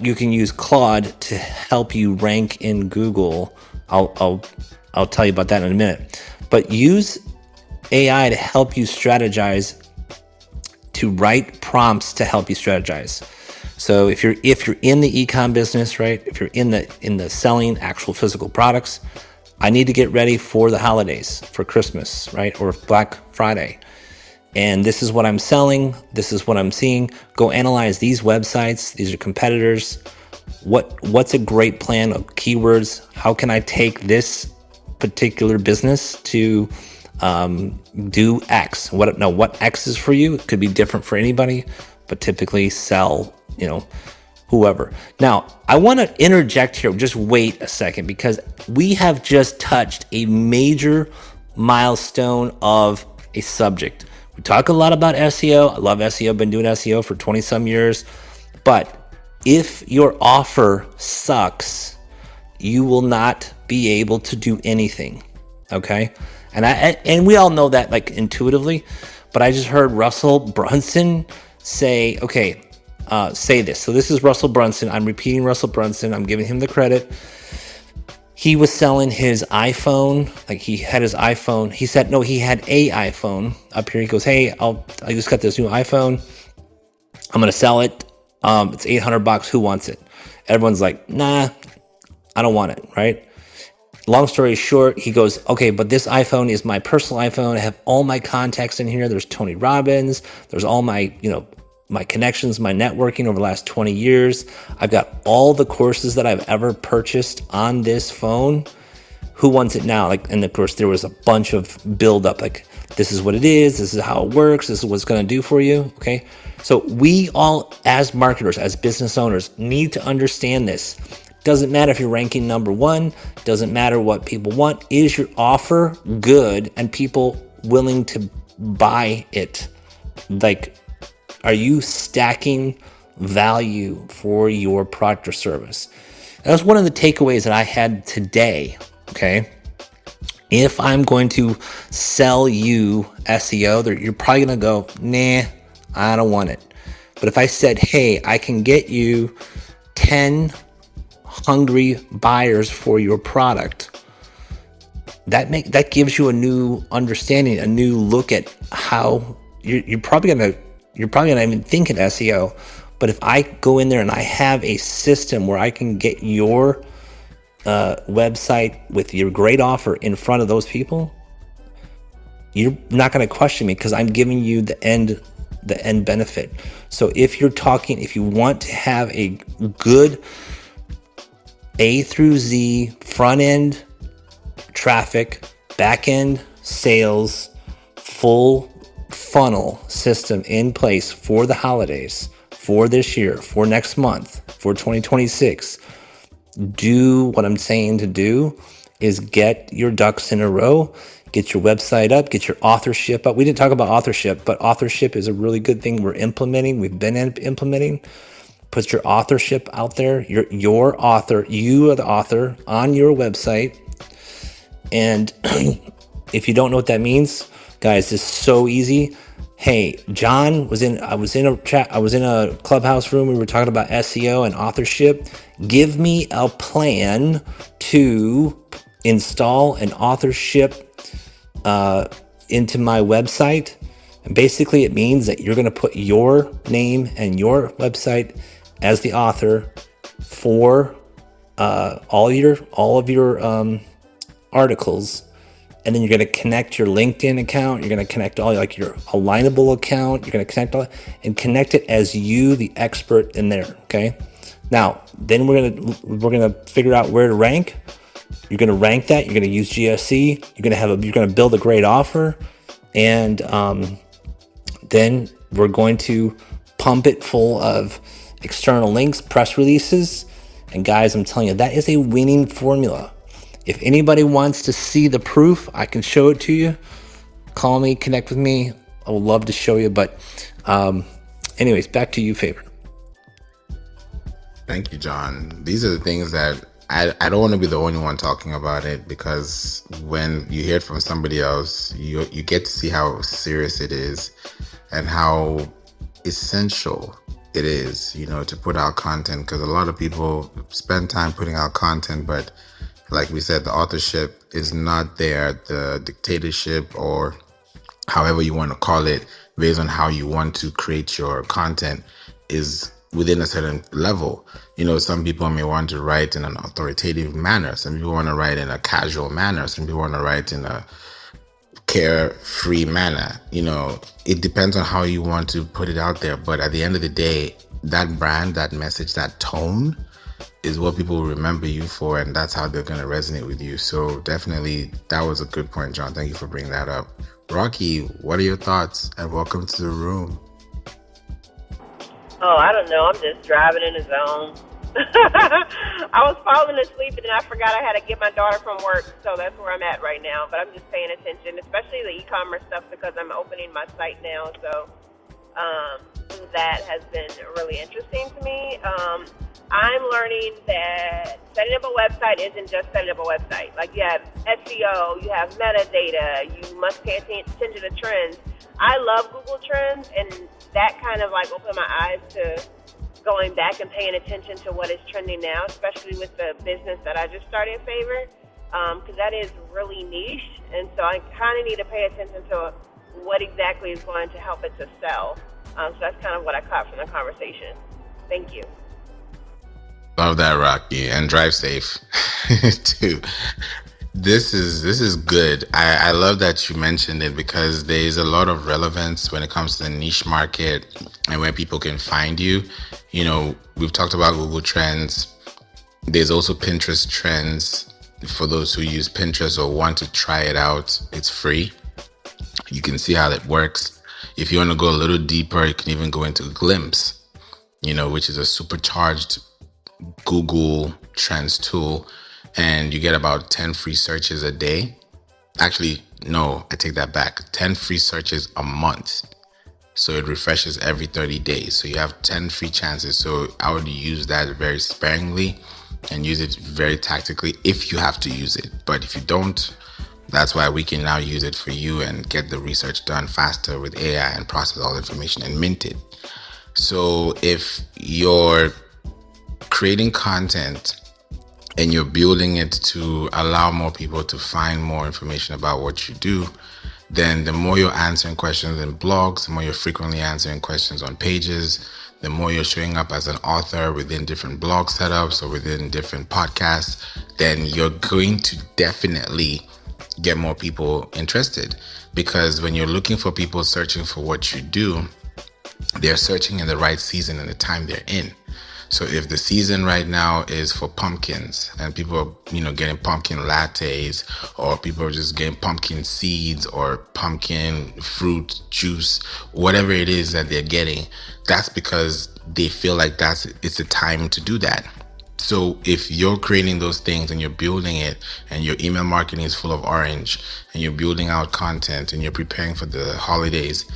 you can use Claude to help you rank in Google. I'll tell you about that in a minute. But use AI to help you strategize, to write prompts to help you strategize. So if you're in the e-com business, right? If you're in the selling actual physical products, I need to get ready for the holidays, for Christmas, right? Or Black Friday. And this is what I'm selling. This is what I'm seeing. Go analyze these websites. These are competitors. What's a great plan of keywords? How can I take this particular business to do X? What X is for you? It could be different for anybody, but typically sell, whoever. Now, I want to interject here. Just wait a second, because we have just touched a major milestone of a subject. We talk a lot about SEO. I love SEO. I've been doing SEO for 20 some years. But if your offer sucks, you will not be able to do anything. Okay? And we all know that, like, intuitively, but I just heard Russell Brunson say, okay, say this. So this is Russell Brunson. I'm repeating Russell Brunson. I'm giving him the credit. He was selling his iPhone. Like, he had his iPhone. He said, no, he had a iPhone up here. He goes, hey, I just got this new iPhone. I'm going to sell it. It's $800. Who wants it? Everyone's like, nah, I don't want it. Right? Long story short, he goes, okay, but this iPhone is my personal iPhone. I have all my contacts in here. There's Tony Robbins. There's all my, my connections, my networking over the last 20 years. I've got all the courses that I've ever purchased on this phone. Who wants it now? Like, and of course, there was a bunch of buildup. Like, this is what it is. This is how it works. This is what's going to do for you. Okay. So we all, as marketers, as business owners, need to understand this. Doesn't matter if you're ranking #1. Doesn't matter what people want. Is your offer good and people willing to buy it? Like, are you stacking value for your product or service? That was one of the takeaways that I had today. Okay. If I'm going to sell you SEO, you're probably going to go, nah, I don't want it. But if I said, hey, I can get you 10 hungry buyers for your product, that gives you a new understanding, a new look at how you're probably not even think in SEO. But if I go in there and I have a system where I can get your website with your great offer in front of those people, you're not going to question me, because I'm giving you the end benefit. So if you want to have a good A through Z front end traffic, back end sales, full funnel system in place for the holidays, for this year, for next month, for 2026, do what I'm saying to do is get your ducks in a row, get your website up, get your authorship up. We didn't talk about authorship, but authorship is a really good thing we're implementing. We've been implementing. put your authorship out there. Your author, you are the author on your website. And if you don't know what that means, guys, it's so easy. Hey, I was in a clubhouse room. We were talking about SEO and authorship. Give me a plan to install an authorship into my website. And basically it means that you're going to put your name and your website as the author for all of your articles. And then you're going to connect your LinkedIn account. You're going to connect all like your Alignable account. You're going to connect all and connect it as you, the expert in there. Okay. Now, then we're going to figure out where to rank. You're going to rank that. You're going to use GSC. You're going to build a great offer. And then we're going to pump it full of external links, press releases. And guys, I'm telling you, that is a winning formula. If anybody wants to see the proof, I can show it to you. Call me, connect with me. I would love to show you. But anyways, back to you, Favour. Thank you, John. These are the things that I don't want to be the only one talking about it, because when you hear it from somebody else, you get to see how serious it is and how essential it is, to put out content, because a lot of people spend time putting out content, but like we said, the authorship is not there. The dictatorship, or however you want to call it, based on how you want to create your content, is within a certain level. Some people may want to write in an authoritative manner. Some people want to write in a casual manner. Some people want to write in a carefree manner. It depends on how you want to put it out there. But at the end of the day, that brand, that message, that tone is what people will remember you for, and that's how they're going to resonate with you. So definitely, that was a good point, John. Thank you for bringing that up. Rocky, what are your thoughts? And welcome to the room. Oh, I don't know. I'm just driving in the zone. I was falling asleep, and then I forgot I had to get my daughter from work, so that's where I'm at right now. But I'm just paying attention, especially the e-commerce stuff, because I'm opening my site now. So that has been really interesting to me. I'm learning that setting up a website isn't just setting up a website. Like, you have SEO, you have metadata, you must pay attention to trends. I love Google Trends, and that kind of like opened my eyes to going back and paying attention to what is trending now, especially with the business that I just started, Favour, because that is really niche. And so I kind of need to pay attention to what exactly is going to help it to sell. So that's kind of what I caught from the conversation. Thank you. Love that, Rocky, and drive safe too. This is good. I love that you mentioned it, because there's a lot of relevance when it comes to the niche market and where people can find you. We've talked about Google Trends. There's also Pinterest Trends. For those who use Pinterest or want to try it out, it's free. You can see how that works. If you want to go a little deeper, you can even go into Glimpse, which is a supercharged Google Trends tool, and you get about 10 free searches a day. Actually, no, I take that back. 10 free searches a month. So it refreshes every 30 days. So you have 10 free chances. So I would use that very sparingly and use it very tactically if you have to use it. But if you don't, that's why we can now use it for you and get the research done faster with AI and process all the information and mint it. So if you're creating content and you're building it to allow more people to find more information about what you do, then the more you're answering questions in blogs, the more you're frequently answering questions on pages, the more you're showing up as an author within different blog setups or within different podcasts, then you're going to definitely get more people interested. Because when you're looking for people searching for what you do, they're searching in the right season and the time they're in. So if the season right now is for pumpkins and people are, getting pumpkin lattes, or people are just getting pumpkin seeds or pumpkin fruit juice, whatever it is that they're getting, that's because they feel like it's the time to do that. So if you're creating those things and you're building it, and your email marketing is full of orange, and you're building out content and you're preparing for the holidays,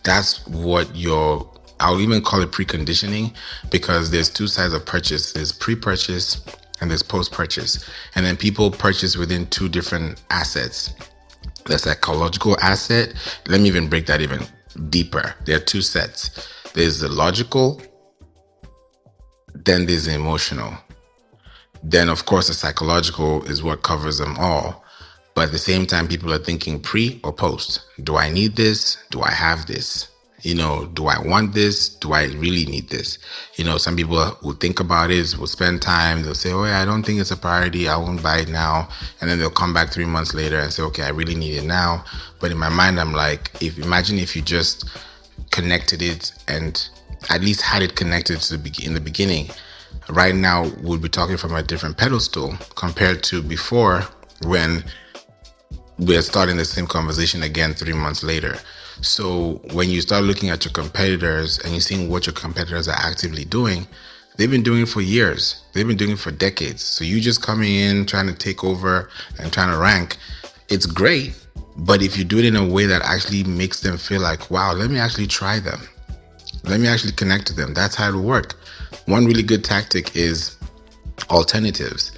that's what your I'll even call it preconditioning, because there's two sides of purchase. There's pre-purchase and there's post-purchase. And then people purchase within two different assets. The psychological asset, let me even break that even deeper. There are two sets. There's the logical, then there's the emotional. Then, of course, the psychological is what covers them all. But at the same time, people are thinking pre or post. Do I need this? Do I have this? Do I want this? Do I really need this? Some people will think about it, will spend time. They'll say, oh, yeah, I don't think it's a priority. I won't buy it now. And then they'll come back 3 months later and say, okay, I really need it now. But in my mind, I'm like, imagine if you just connected it and at least had it connected to in the beginning. Right now, we'll be talking from a different pedestal compared to before, when we're starting the same conversation again 3 months later. So when you start looking at your competitors and you're seeing what your competitors are actively doing, they've been doing it for years. They've been doing it for decades. So you just coming in, trying to take over and trying to rank, it's great. But if you do it in a way that actually makes them feel like, wow, let me actually try them. Let me actually connect to them. That's how it'll work. One really good tactic is alternatives.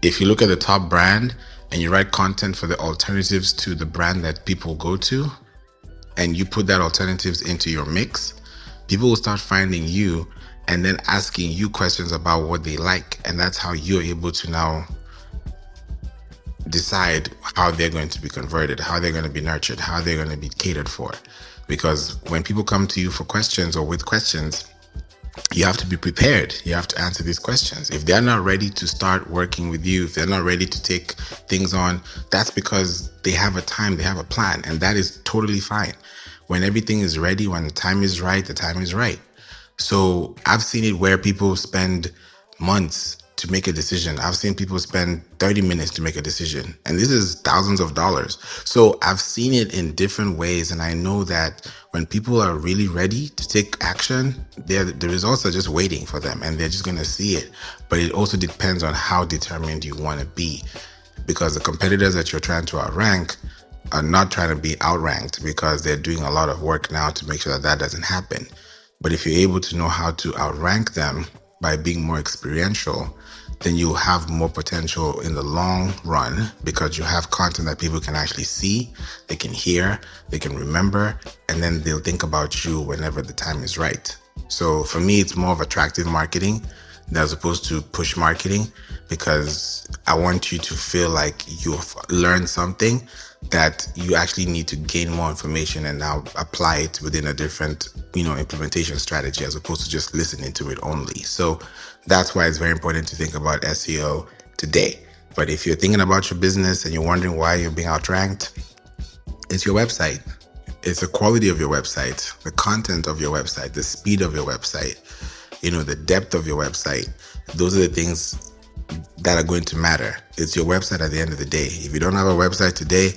If you look at the top brand and you write content for the alternatives to the brand that people go to, and you put that alternatives into your mix, people will start finding you and then asking you questions about what they like. And that's how you're able to now decide how they're going to be converted, how they're going to be nurtured, how they're going to be catered for. Because when people come to you for questions or with questions, you have to be prepared. You have to answer these questions. If they're not ready to start working with you, if they're not ready to take things on, that's because they have a time, they have a plan, and that is totally fine. When everything is ready, when the time is right, the time is right. So I've seen it where people spend months to make a decision. I've seen people spend 30 minutes to make a decision, and this is thousands of dollars. So I've seen it in different ways, and I know that when people are really ready to take action, the results are just waiting for them, and they're just going to see it. But it also depends on how determined you want to be, because the competitors that you're trying to outrank are not trying to be outranked, because they're doing a lot of work now to make sure that that doesn't happen. But if you're able to know how to outrank them by being more experiential, then you'll have more potential in the long run, because you have content that people can actually see, they can hear, they can remember, and then they'll think about you whenever the time is right. So for me, it's more of attractive marketing as opposed to push marketing, because I want you to feel like you've learned something that you actually need to gain more information and now apply it within a different, implementation strategy, as opposed to just listening to it only. So that's why it's very important to think about SEO today. But if you're thinking about your business and you're wondering why you're being outranked, it's your website. It's the quality of your website, the content of your website, the speed of your website, the depth of your website. Those are the things that are going to matter. It's your website at the end of the day. If you don't have a website today,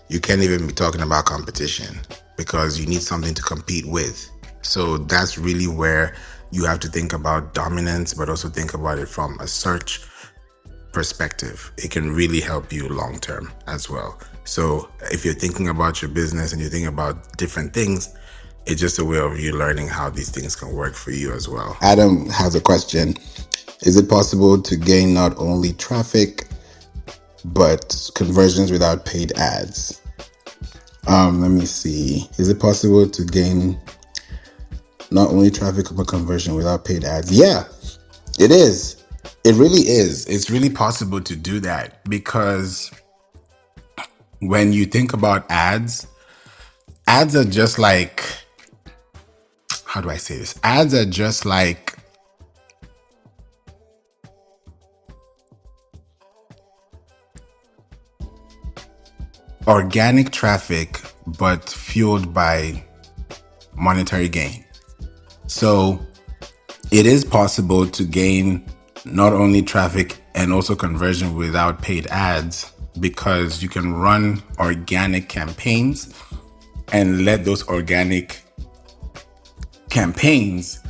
you can't even be talking about competition, because you need something to compete with. So that's really where you have to think about dominance, but also think about it from a search perspective. It can really help you long term as well. So if you're thinking about your business and you're thinking about different things, it's just a way of you learning how these things can work for you as well. Adam has a question. Is it possible to gain not only traffic, but conversions without paid ads? Let me see. Is it possible to gain not only traffic, but conversion without paid ads? Yeah, it is. It really is. It's really possible to do that, because when you think about ads are just like, how do I say this? Ads are just like organic traffic, but fueled by monetary gain. So it is possible to gain not only traffic and also conversion without paid ads, because you can run organic campaigns and let those organic campaigns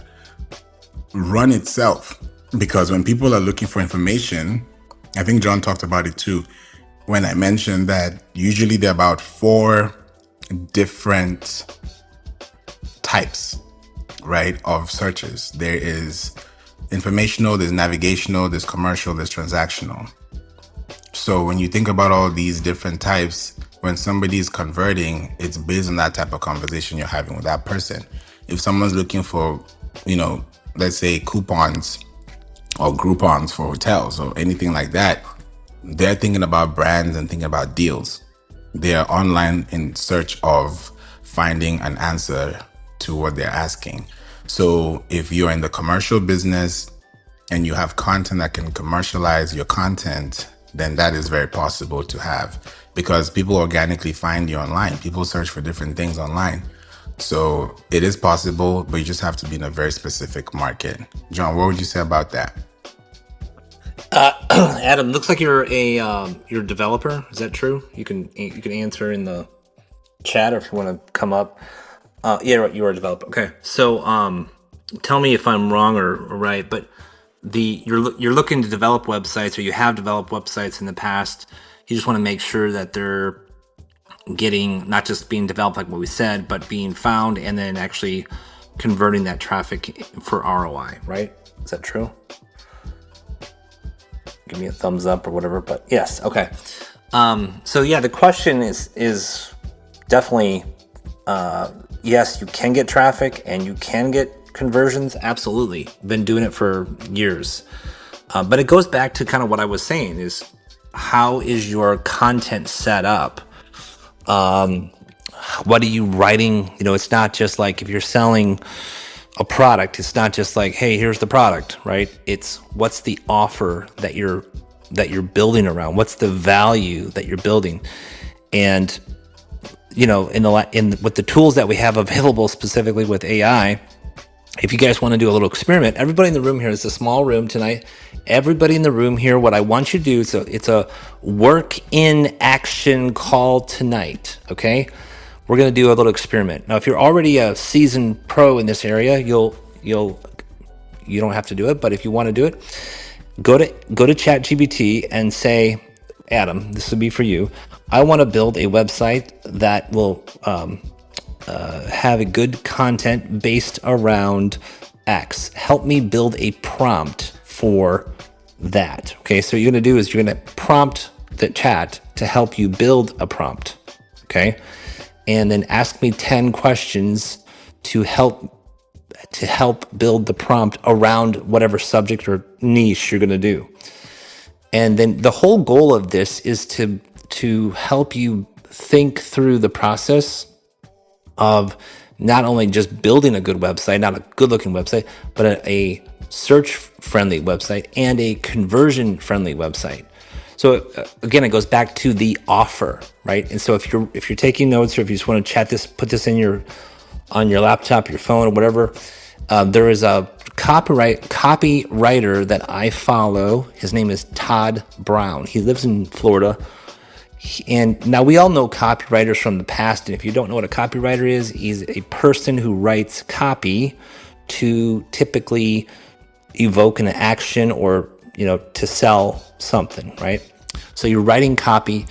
run itself. Because when people are looking for information, I think John talked about it too, when I mentioned that usually there are about 4 different types right, of searches. There is informational, there's navigational, there's commercial, there's transactional. So when you think about all these different types, when somebody is converting, it's based on that type of conversation you're having with that person. If someone's looking for, let's say coupons or Groupons for hotels or anything like that, they're thinking about brands and thinking about deals. They're online in search of finding an answer to what they're asking. So if you're in the commercial business and you have content that can commercialize your content, then that is very possible to have, because people organically find you online. People search for different things online. So it is possible, but you just have to be in a very specific market. John, what would you say about that? Adam, looks like you're a developer. Is that true? You can answer in the chat, or if you want to come up. Yeah, you are a developer. Okay, so tell me if I'm wrong or right, but you're looking to develop websites, or you have developed websites in the past. You just want to make sure that they're getting, not just being developed like what we said, but being found and then actually converting that traffic for ROI, right? Is that true? Give me a thumbs up or whatever, but yes. Okay. So yeah, the question is definitely, yes, you can get traffic and you can get conversions. Absolutely. Been doing it for years. But it goes back to kind of what I was saying is, how is your content set up? What are you writing? It's not just like, if you're selling a product, it's not just like, hey, here's the product, right? It's what's the offer that you're building around? What's the value that you're building? And with the tools that we have available, specifically with AI, if you guys want to do a little experiment, everybody in the room here, it's a small room tonight. Everybody in the room here, what I want you to do, so it's a work in action call tonight. Okay. We're going to do a little experiment. Now, if you're already a seasoned pro in this area, you don't have to do it. But if you want to do it, go to ChatGPT and say, Adam, this would be for you. I want to build a website that will have a good content based around X. Help me build a prompt for that. Okay, so what you're going to do is you're going to prompt the chat to help you build a prompt. Okay, and then ask me 10 questions to help build the prompt around whatever subject or niche you're going to do. And then the whole goal of this is to help you think through the process of not only just building a good website, not a good looking website, but a search friendly website and a conversion friendly website. So again, it goes back to the offer, right? And so if you're taking notes, or if you just want to chat this, put this on your laptop, your phone, or whatever, there is a copywriter that I follow. His name is Todd Brown. He lives in Florida. And now we all know copywriters from the past. And if you don't know what a copywriter is, he's a person who writes copy to typically evoke an action or, to sell something, right? So you're writing copy,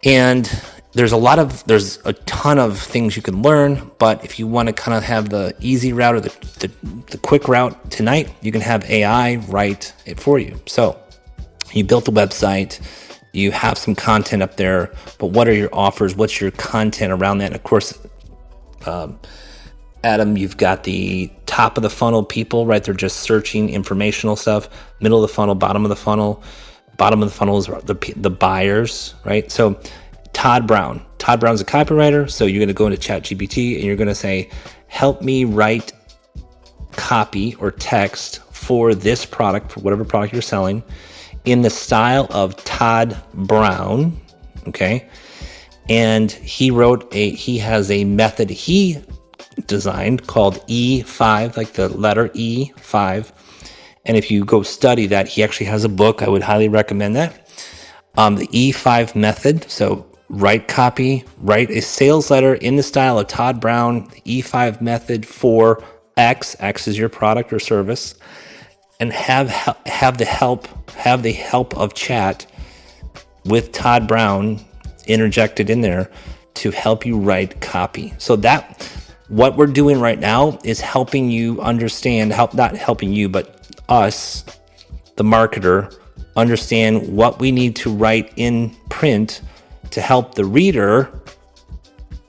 and there's a ton of things you can learn. But if you want to kind of have the easy route or the quick route tonight, you can have AI write it for you. So you built the website, you have some content up there, but what are your offers? What's your content around that? And of course, Adam, you've got the top of the funnel people, right? They're just searching informational stuff. Middle of the funnel, bottom of the funnel. Bottom of the funnel is the buyers, right? So Todd Brown's a copywriter. So you're going to go into ChatGPT and you're going to say, help me write copy or text for this product, for whatever product you're selling, in the style of Todd Brown. Okay. And he has a method he designed called E5, like the letter E5. And if you go study that, he actually has a book. I would highly recommend that. The E5 method. So write copy, write a sales letter in the style of Todd Brown, the E5 method for X. X is your product or service, and have the help of chat with Todd Brown interjected in there to help you write copy. So What we're doing right now is helping you understand, not helping you, but us, the marketer, understand what we need to write in print to help the reader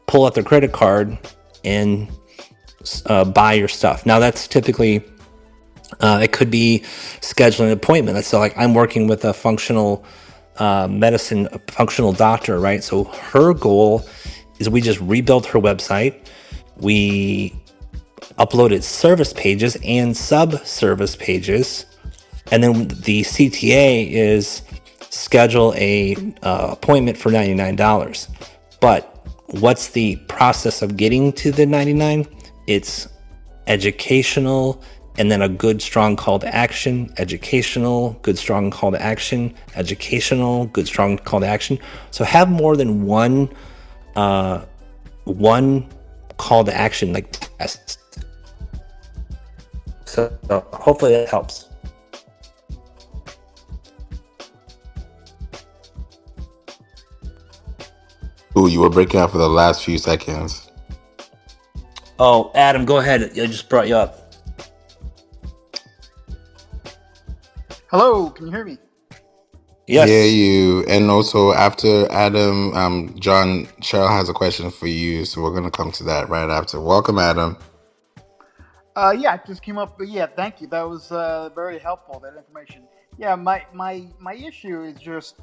pull out their credit card and buy your stuff. Now that's typically, it could be scheduling an appointment. So like I'm working with a functional medicine, a functional doctor, right? So her goal is we just rebuilt her website. We uploaded service pages and sub-service pages. And then the CTA is schedule a appointment for $99. But what's the process of getting to the 99? It's educational, and then a good strong call to action, educational, good strong call to action, educational, good strong call to action. So have more than one call to action like test. So hopefully that helps. Ooh, you were breaking up for the last few seconds. Oh, Adam, go ahead. I just brought you up. Hello, can you hear me? Yes. Hear you. And also after Adam, John, Cheryl has a question for you, so we're gonna come to that right after. Welcome, Adam. Yeah, it just came up. But yeah, thank you. That was very helpful. That information. Yeah, my issue is just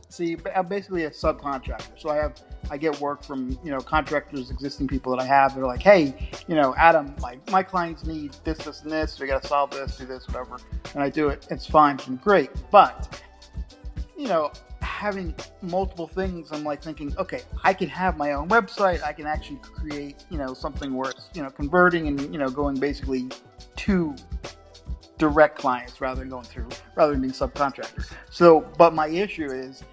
I'm basically a subcontractor. So I get work from contractors, existing people that I have. They're like, hey, Adam, my clients need this, this, and this. We got to solve this, do this, whatever, and I do it. It's fine and great, but having multiple things, I'm like thinking, okay, I can have my own website. I can actually create, something where it's, converting and, going basically to direct clients rather than being subcontractor. So, but my issue is,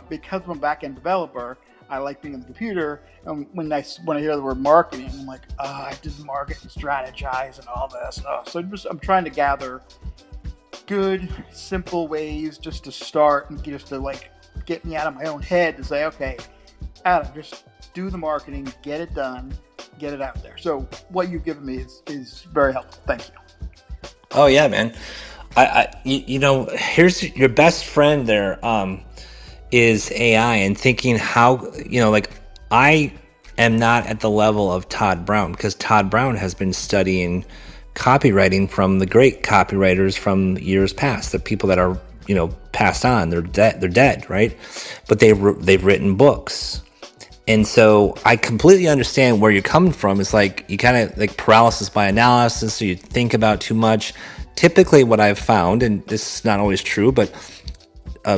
because I'm a back-end developer, I like being on the computer. And when I hear the word marketing, I'm like, I did market and strategize and all this. So I'm trying to gather good, simple ways just to start and just to get me out of my own head to say, okay, Adam, just do the marketing, get it done, get it out there. So what you've given me is very helpful. Thank you. Oh yeah, man. Here's your best friend there, is AI, and thinking how, I am not at the level of Todd Brown, because Todd Brown has been studying copywriting from the great copywriters from years past, the people that are, passed on, they're dead, right? But they've written books. And so I completely understand where you're coming from. It's like you kind of like paralysis by analysis, so you think about too much. Typically what I've found, and this is not always true, but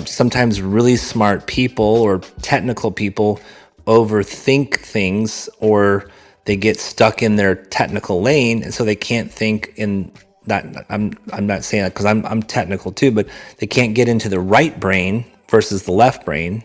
sometimes really smart people or technical people overthink things, or they get stuck in their technical lane, and so they can't think in that. I'm not saying that because I'm technical too, but they can't get into the right brain versus the left brain.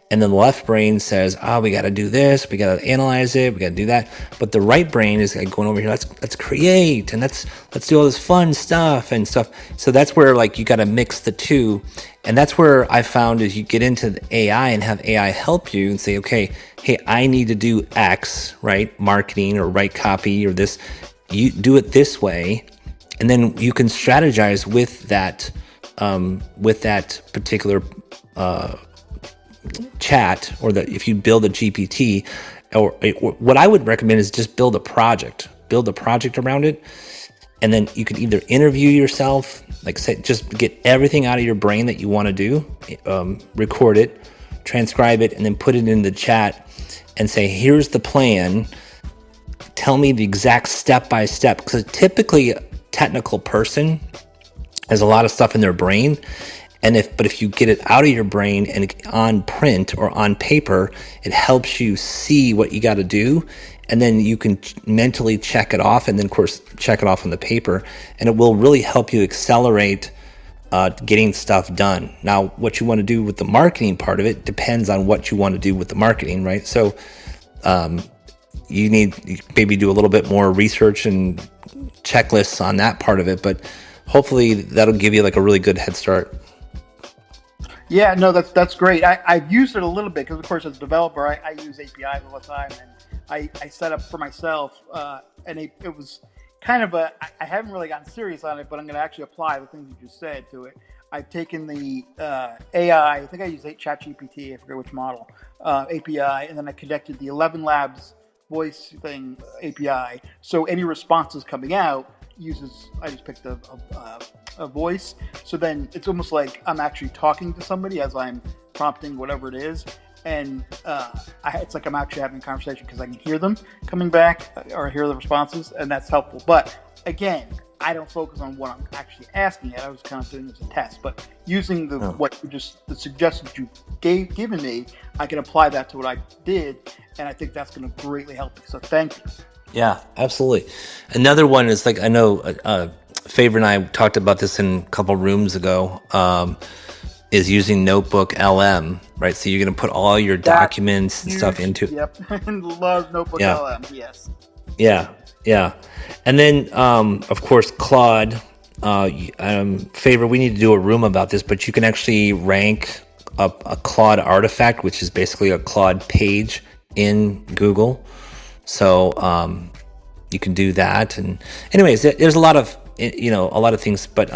And then the left brain says, we got to do this, we got to analyze it, we got to do that. But the right brain is like going over here, let's create, and let's do all this fun stuff and stuff. So that's where you got to mix the two. And that's where I found is you get into the AI and have AI help you and say, okay, hey, I need to do X, right? Marketing or write copy or this. You do it this way. And then you can strategize with that particular chat, or that if you build a GPT, or what I would recommend is just build a project around it. And then you could either interview yourself, just get everything out of your brain that you want to do, record it, transcribe it, and then put it in the chat and say, here's the plan. Tell me the exact step-by-step. Because typically a technical person has a lot of stuff in their brain. But if you get it out of your brain and on print or on paper, it helps you see what you got to do. And then you can mentally check it off, and then of course check it off on the paper, and it will really help you accelerate getting stuff done. Now, what you want to do with the marketing part of it depends on what you want to do with the marketing, right? So you maybe do a little bit more research and checklists on that part of it, but hopefully that'll give you a really good head start. Yeah, no, that's great. I've used it a little bit because, of course, as a developer, I use APIs all the time, and I set up for myself, and it was kind of I haven't really gotten serious on it, but I'm going to actually apply the things you just said to it. I've taken the AI, I think I used ChatGPT, I forget which model, API, and then I connected the 11 Labs voice thing API. So any responses coming out I just picked a voice. So then it's almost like I'm actually talking to somebody as I'm prompting whatever it is. And it's like I'm actually having a conversation because I can hear them coming back or hear the responses, and that's helpful. But again, I don't focus on what I'm actually asking it. I was kind of doing this as a test, but using the suggestions you given me, I can apply that to what I did, and I think that's going to greatly help me. So thank you. Yeah, absolutely. Another one is like, I know Favour and I talked about this in a couple rooms ago, is using Notebook LM, right? So you're going to put all your documents and stuff into it. Yep, and love Notebook LM, yes. Yeah. And then, of course, Claude. Favour, we need to do a room about this, but you can actually rank a Claude artifact, which is basically a Claude page in Google. So you can do that. And anyways, there's a lot of things, but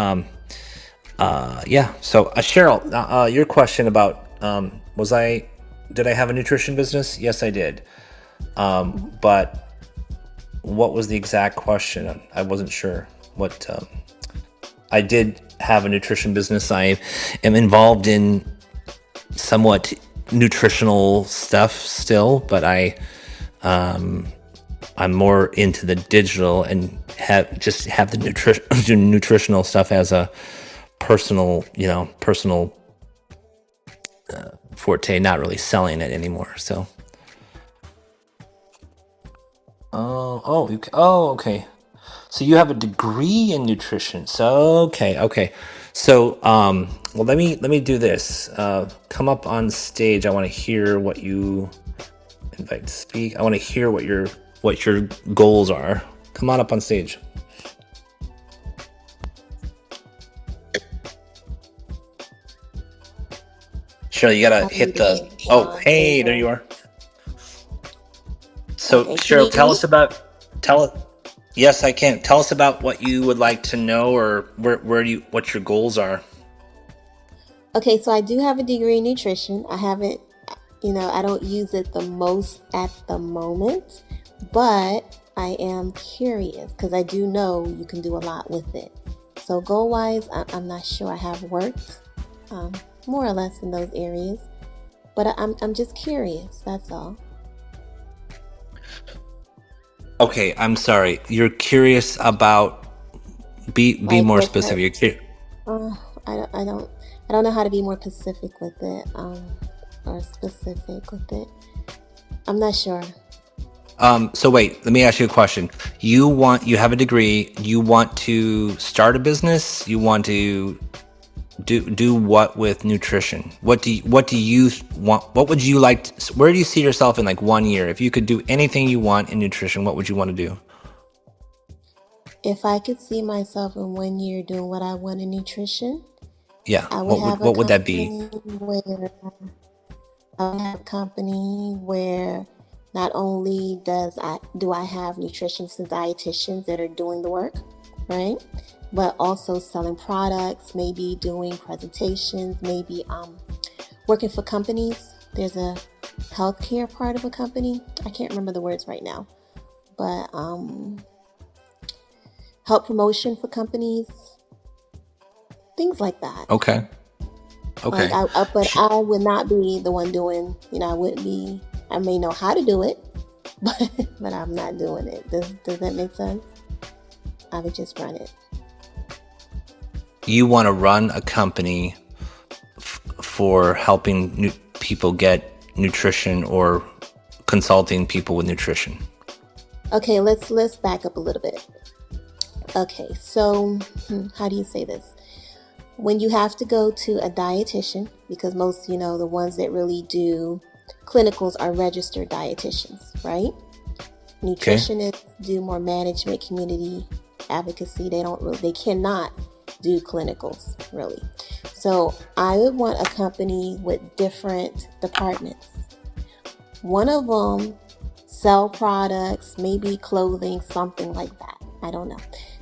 yeah. So Cheryl, your question about did I have a nutrition business? Yes, I did. But what was the exact question? I wasn't sure what. I did have a nutrition business. I am involved in somewhat nutritional stuff still, but I'm more into the digital and have the nutritional stuff as a personal forte, not really selling it anymore. So, okay. So you have a degree in nutrition. So okay. So well, let me do this. Come up on stage. I want to hear what you invite to speak. I want to hear what your goals are. Come on up on stage. Cheryl, you gotta hit the. Oh, hey, there you are. So, Okay, Cheryl, Yes, I can. Tell us about what you would like to know, or what your goals are. Okay, so I do have a degree in nutrition. I haven't, I don't use it the most at the moment, but I am curious because I do know you can do a lot with it. So goal-wise, I'm not sure I have worked more or less in those areas, but I'm just curious. That's all. Okay, I'm sorry. You're curious about be more specific. You're I don't know how to be more specific with it. Or specific with it. I'm not sure. So wait, let me ask you a question. You have a degree. You want to start a business? You want to do what with nutrition? What do you want? What would you like? Where do you see yourself in like 1 year? If you could do anything you want in nutrition, what would you want to do? If I could see myself in 1 year doing what I want in nutrition, Yeah. I would have What would that be? a company where not only do I have nutritionists and dietitians that are doing the work, right? But also selling products, maybe doing presentations, maybe working for companies. There's a healthcare part of a company. I can't remember the words right now, but help promotion for companies, things like that. Okay. But I would not be the one doing. I wouldn't be. I may know how to do it, but I'm not doing it. Does that make sense? I would just run it. You want to run a company for helping people get nutrition or consulting people with nutrition. Okay, let's back up a little bit. Okay, so how do you say this? When you have to go to a dietitian, because most, the ones that really do clinicals are registered dietitians, right? Nutritionists do more management, community advocacy. They cannot do clinicals, really. So I would want a company with different departments. One of them sell products, maybe clothing, something like that. I don't know.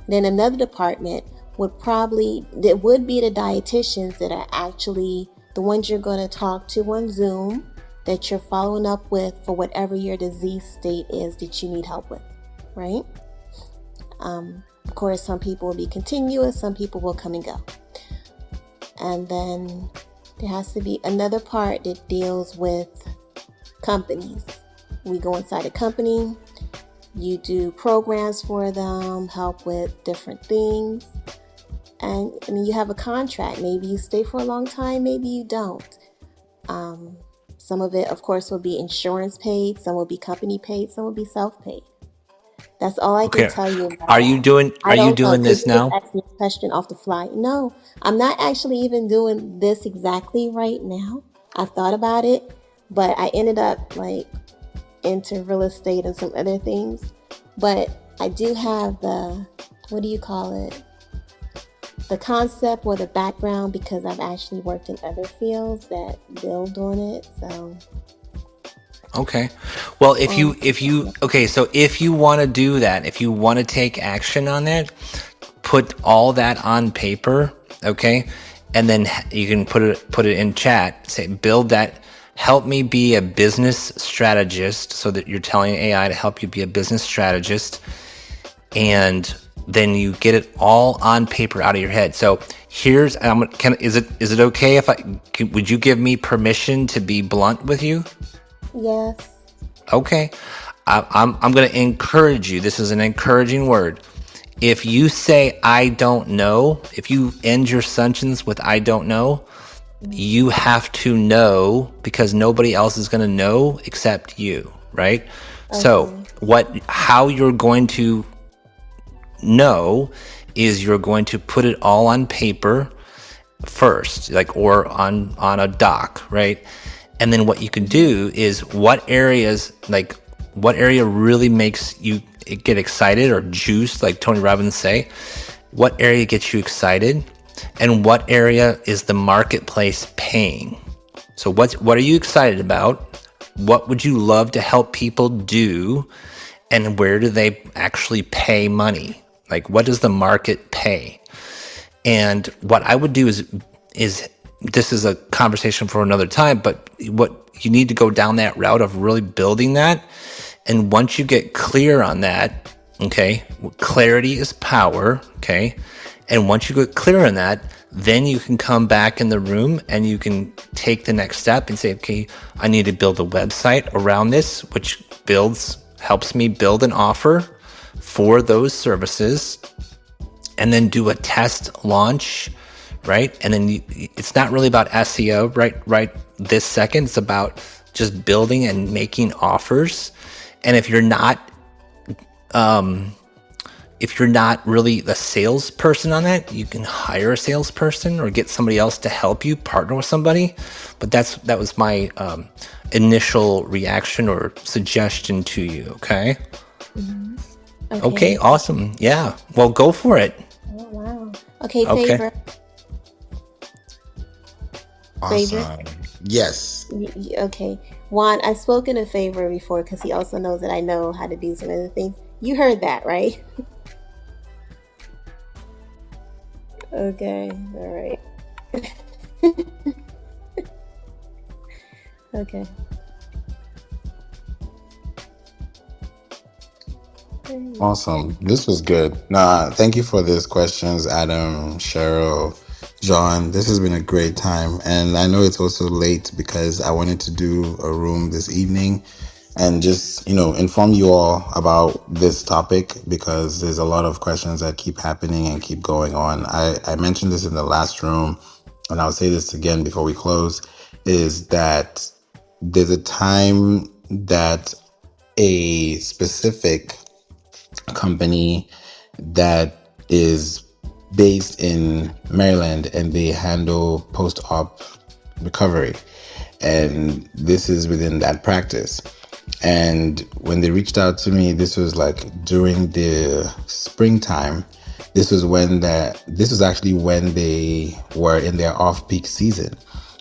Then another department would be the dietitians that are actually the ones you're going to talk to on Zoom, that you're following up with for whatever your disease state is that you need help with, right? Of course, some people will be continuous, some people will come and go. And then there has to be another part that deals with companies. We go inside a company, you do programs for them, help with different things. And I mean, you have a contract. Maybe you stay for a long time, maybe you don't. Some of it, of course, will be insurance paid, some will be company paid, some will be self-paid. That's all I can Okay. tell you about Are you that. doing I are you don't know, doing because this you just now? asked me a question off the fly. No, I'm not actually even doing this exactly right now. I've thought about it, but I ended up like into real estate and some other things. But I do have the, what do you call it? The concept or the background, because I've actually worked in other fields that build on it. So, Okay. Well, so if you want to do that, if you want to take action on that, put all that on paper, okay? And then you can put it in chat, say build that, help me be a business strategist, so that you're telling AI to help you be a business strategist, and then you get it all on paper out of your head. So here's is it okay if would you give me permission to be blunt with you? yes. Okay. I'm going to encourage you. This is an encouraging word. If you say, I don't know, if you end your sentence with, I don't know, you have to know, because nobody else is going to know except you, right? So Okay. how you're going to know is you're going to put it all on paper first, like, or on a doc, right? And then what you can do is what area really makes you get excited or juiced, like Tony Robbins say. What area gets you excited, and what area is the marketplace paying? So what are you excited about? What would you love to help people do, and where do they actually pay money? Like, what does the market pay? And what I would do is this is a conversation for another time, but what you need to go down that route of really building that. And once you get clear on that, okay, clarity is power, okay? And once you get clear on that, then you can come back in the room and you can take the next step and say, okay, I need to build a website around this, which helps me build an offer for those services, and then do a test launch, right? And then it's not really about SEO right this second. It's about just building and making offers. And if you're not really the salesperson on that, you can hire a salesperson or get somebody else to help you, partner with somebody. But that was my initial reaction or suggestion to you. Okay. Mm-hmm. Okay. Okay. Awesome. Yeah. Well, go for it. Oh, wow. Okay, Okay. Favor. Favor. Awesome. Yes. Okay. Juan, I've spoken to Favor before because he also knows that I know how to do some other things. You heard that, right? Okay. All right. Okay. Awesome. This was good. Nah, thank you for these questions, Adam, Cheryl, John. This has been a great time. And I know it's also late because I wanted to do a room this evening and just, inform you all about this topic, because there's a lot of questions that keep happening and keep going on. I mentioned this in the last room, and I'll say this again before we close, is that there's a time that a specific company that is based in Maryland, and they handle post-op recovery. And this is within that practice. And when they reached out to me, this was like during the springtime. This was actually when they were in their off-peak season,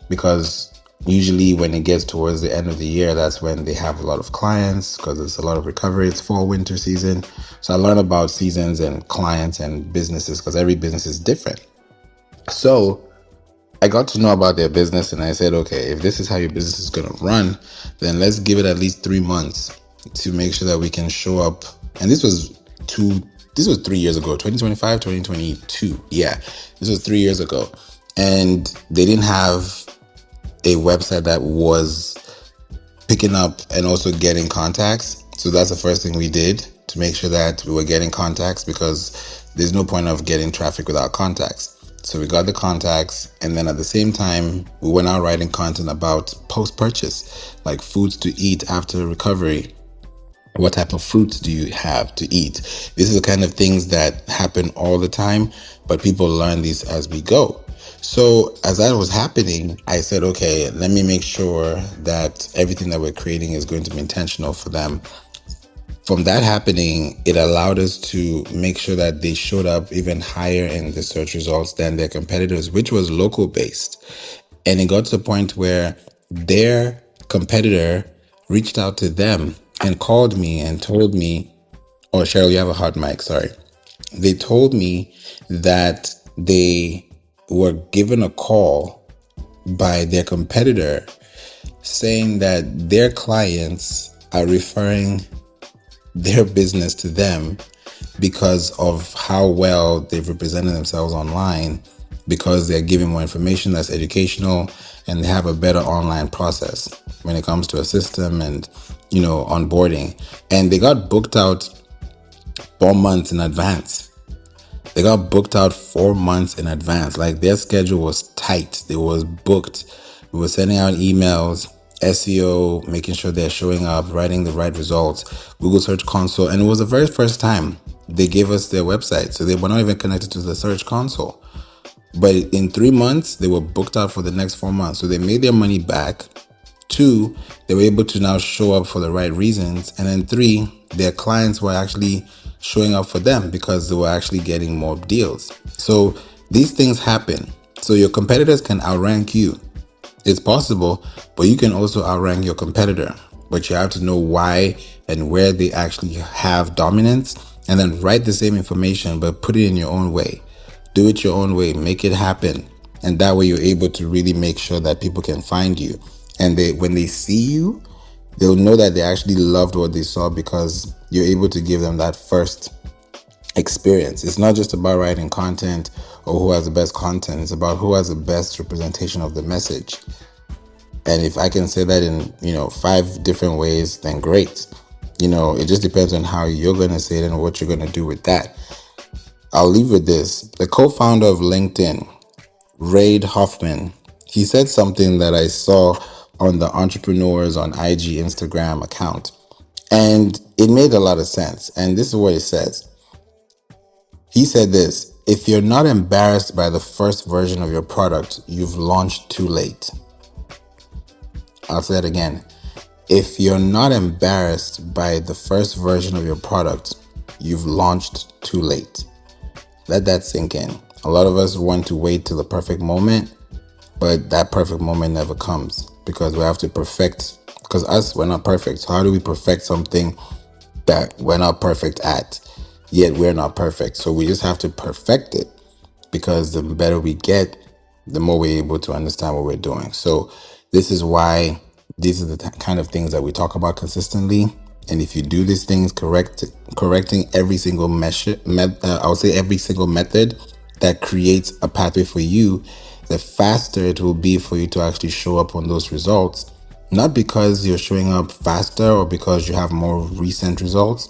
because Usually when it gets towards the end of the year, that's when they have a lot of clients because it's a lot of recovery. It's fall, winter season. So I learned about seasons and clients and businesses because every business is different. So I got to know about their business and I said, okay, if this is how your business is going to run, then let's give it at least 3 months to make sure that we can show up. And this was 3 years ago, 2025, 2022. Yeah, this was 3 years ago. And they didn't have a website that was picking up and also getting contacts. So that's the first thing we did to make sure that we were getting contacts, because there's no point of getting traffic without contacts. So we got the contacts, and then at the same time, we went out writing content about post-purchase, like foods to eat after recovery. What type of fruits do you have to eat? This is the kind of things that happen all the time, but people learn these as we go. So as that was happening, I said, okay, let me make sure that everything that we're creating is going to be intentional for them. From that happening, it allowed us to make sure that they showed up even higher in the search results than their competitors, which was local based. And it got to the point where their competitor reached out to them and called me and told me, oh, Cheryl, you have a hot mic, sorry. They told me that they were given a call by their competitor saying that their clients are referring their business to them because of how well they've represented themselves online, because they're giving more information that's educational and they have a better online process when it comes to a system and, onboarding. And they got booked out 4 months in advance. They got booked out 4 months in advance. Like, their schedule was tight. They was booked. We were sending out emails, SEO, making sure they're showing up, writing the right results, Google Search Console. And it was the very first time they gave us their website. So they were not even connected to the Search Console. But in 3 months, they were booked out for the next 4 months. So they made their money back. 2, they were able to now show up for the right reasons. And then 3, their clients were actually showing up for them because they were actually getting more deals. So these things happen. So your competitors can outrank you. It's possible, but you can also outrank your competitor. But you have to know why and where they actually have dominance, and then write the same information, but put it in your own way. Do it your own way, make it happen. And that way you're able to really make sure that people can find you. And when they see you, they'll know that they actually loved what they saw because you're able to give them that first experience. It's not just about writing content or who has the best content. It's about who has the best representation of the message. And if I can say that in, 5 different ways, then great. It just depends on how you're going to say it and what you're going to do with that. I'll leave with this. The co-founder of LinkedIn, Reid Hoffman, he said something that I saw on the Entrepreneurs on IG Instagram account. And it made a lot of sense. And this is what it says. He said this: if you're not embarrassed by the first version of your product, you've launched too late. I'll say it again. If you're not embarrassed by the first version of your product, you've launched too late. Let that sink in. A lot of us want to wait till the perfect moment, but that perfect moment never comes because we have to perfect, because we're not perfect. So how do we perfect something that we're not perfect at, yet we're not perfect? So we just have to perfect it, because the better we get, the more we're able to understand what we're doing. So this is why these are the kind of things that we talk about consistently. And if you do these things, correcting every single every single method that creates a pathway for you, the faster it will be for you to actually show up on those results. Not because you're showing up faster or because you have more recent results,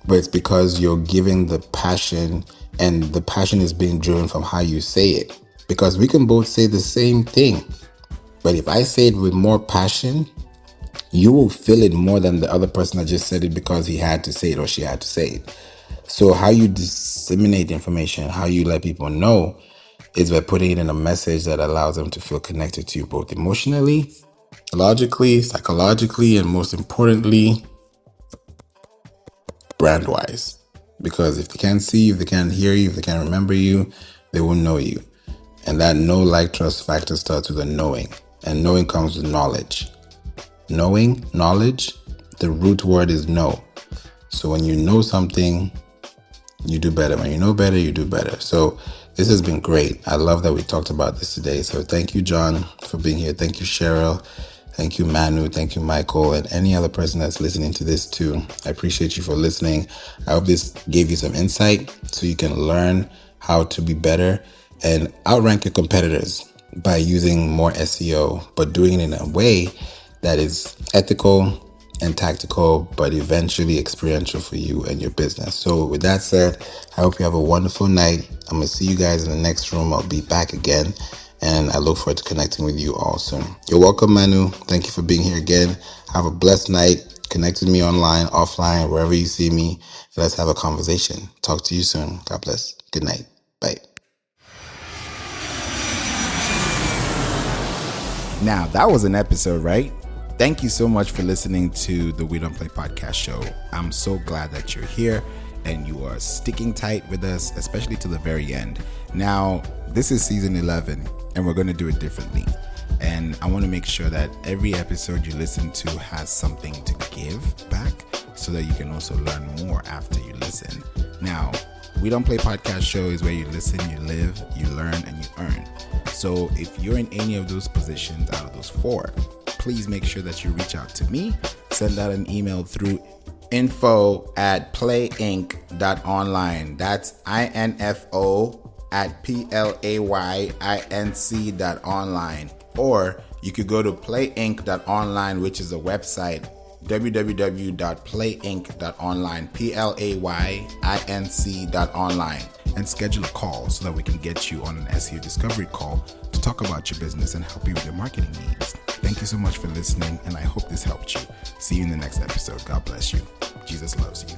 but it's because you're giving the passion, and the passion is being driven from how you say it. Because we can both say the same thing, but if I say it with more passion, you will feel it more than the other person that just said it because he had to say it or she had to say it. So how you disseminate information, how you let people know, is by putting it in a message that allows them to feel connected to you, both emotionally, logically, psychologically, and most importantly, brand-wise. Because if they can't see you, if they can't hear you, if they can't remember you, they won't know you. And that know, like, trust factor starts with a knowing. And knowing comes with knowledge. Knowledge, the root word is know. So when you know something, you do better. When you know better, you do better. So this has been great. I love that we talked about this today. So thank you, John, for being here. Thank you, Cheryl. Thank you, Manu. Thank you, Michael, and any other person that's listening to this too. I appreciate you for listening. I hope this gave you some insight so you can learn how to be better and outrank your competitors by using more SEO, but doing it in a way that is ethical and tactical, but eventually experiential for you and your business. So with that said, I hope you have a wonderful night. I'm going to see you guys in the next room. I'll be back again, and I look forward to connecting with you all soon. You're welcome, Manu. Thank you for being here again. Have a blessed night. Connect with me online, offline, wherever you see me. Let's have a conversation. Talk to you soon. God bless. Good night. Bye. Now, that was an episode, right? Thank you so much for listening to the We Don't Play podcast show. I'm so glad that you're here and you are sticking tight with us, especially to the very end. Now, this is season 11 and we're going to do it differently. And I want to make sure that every episode you listen to has something to give back so that you can also learn more after you listen. Now, We Don't Play podcast show is where you listen, you live, you learn, and you earn. So if you're in any of those positions out of those 4, please make sure that you reach out to me. Send out an email through info@playinc.online. That's info@playinc.online. Or you could go to playinc.online, which is a website, www.playinc.online, playinc.online, and schedule a call so that we can get you on an SEO discovery call to talk about your business and help you with your marketing needs. Thank you so much for listening, and I hope this helped you. See you in the next episode. God bless you. Jesus loves you.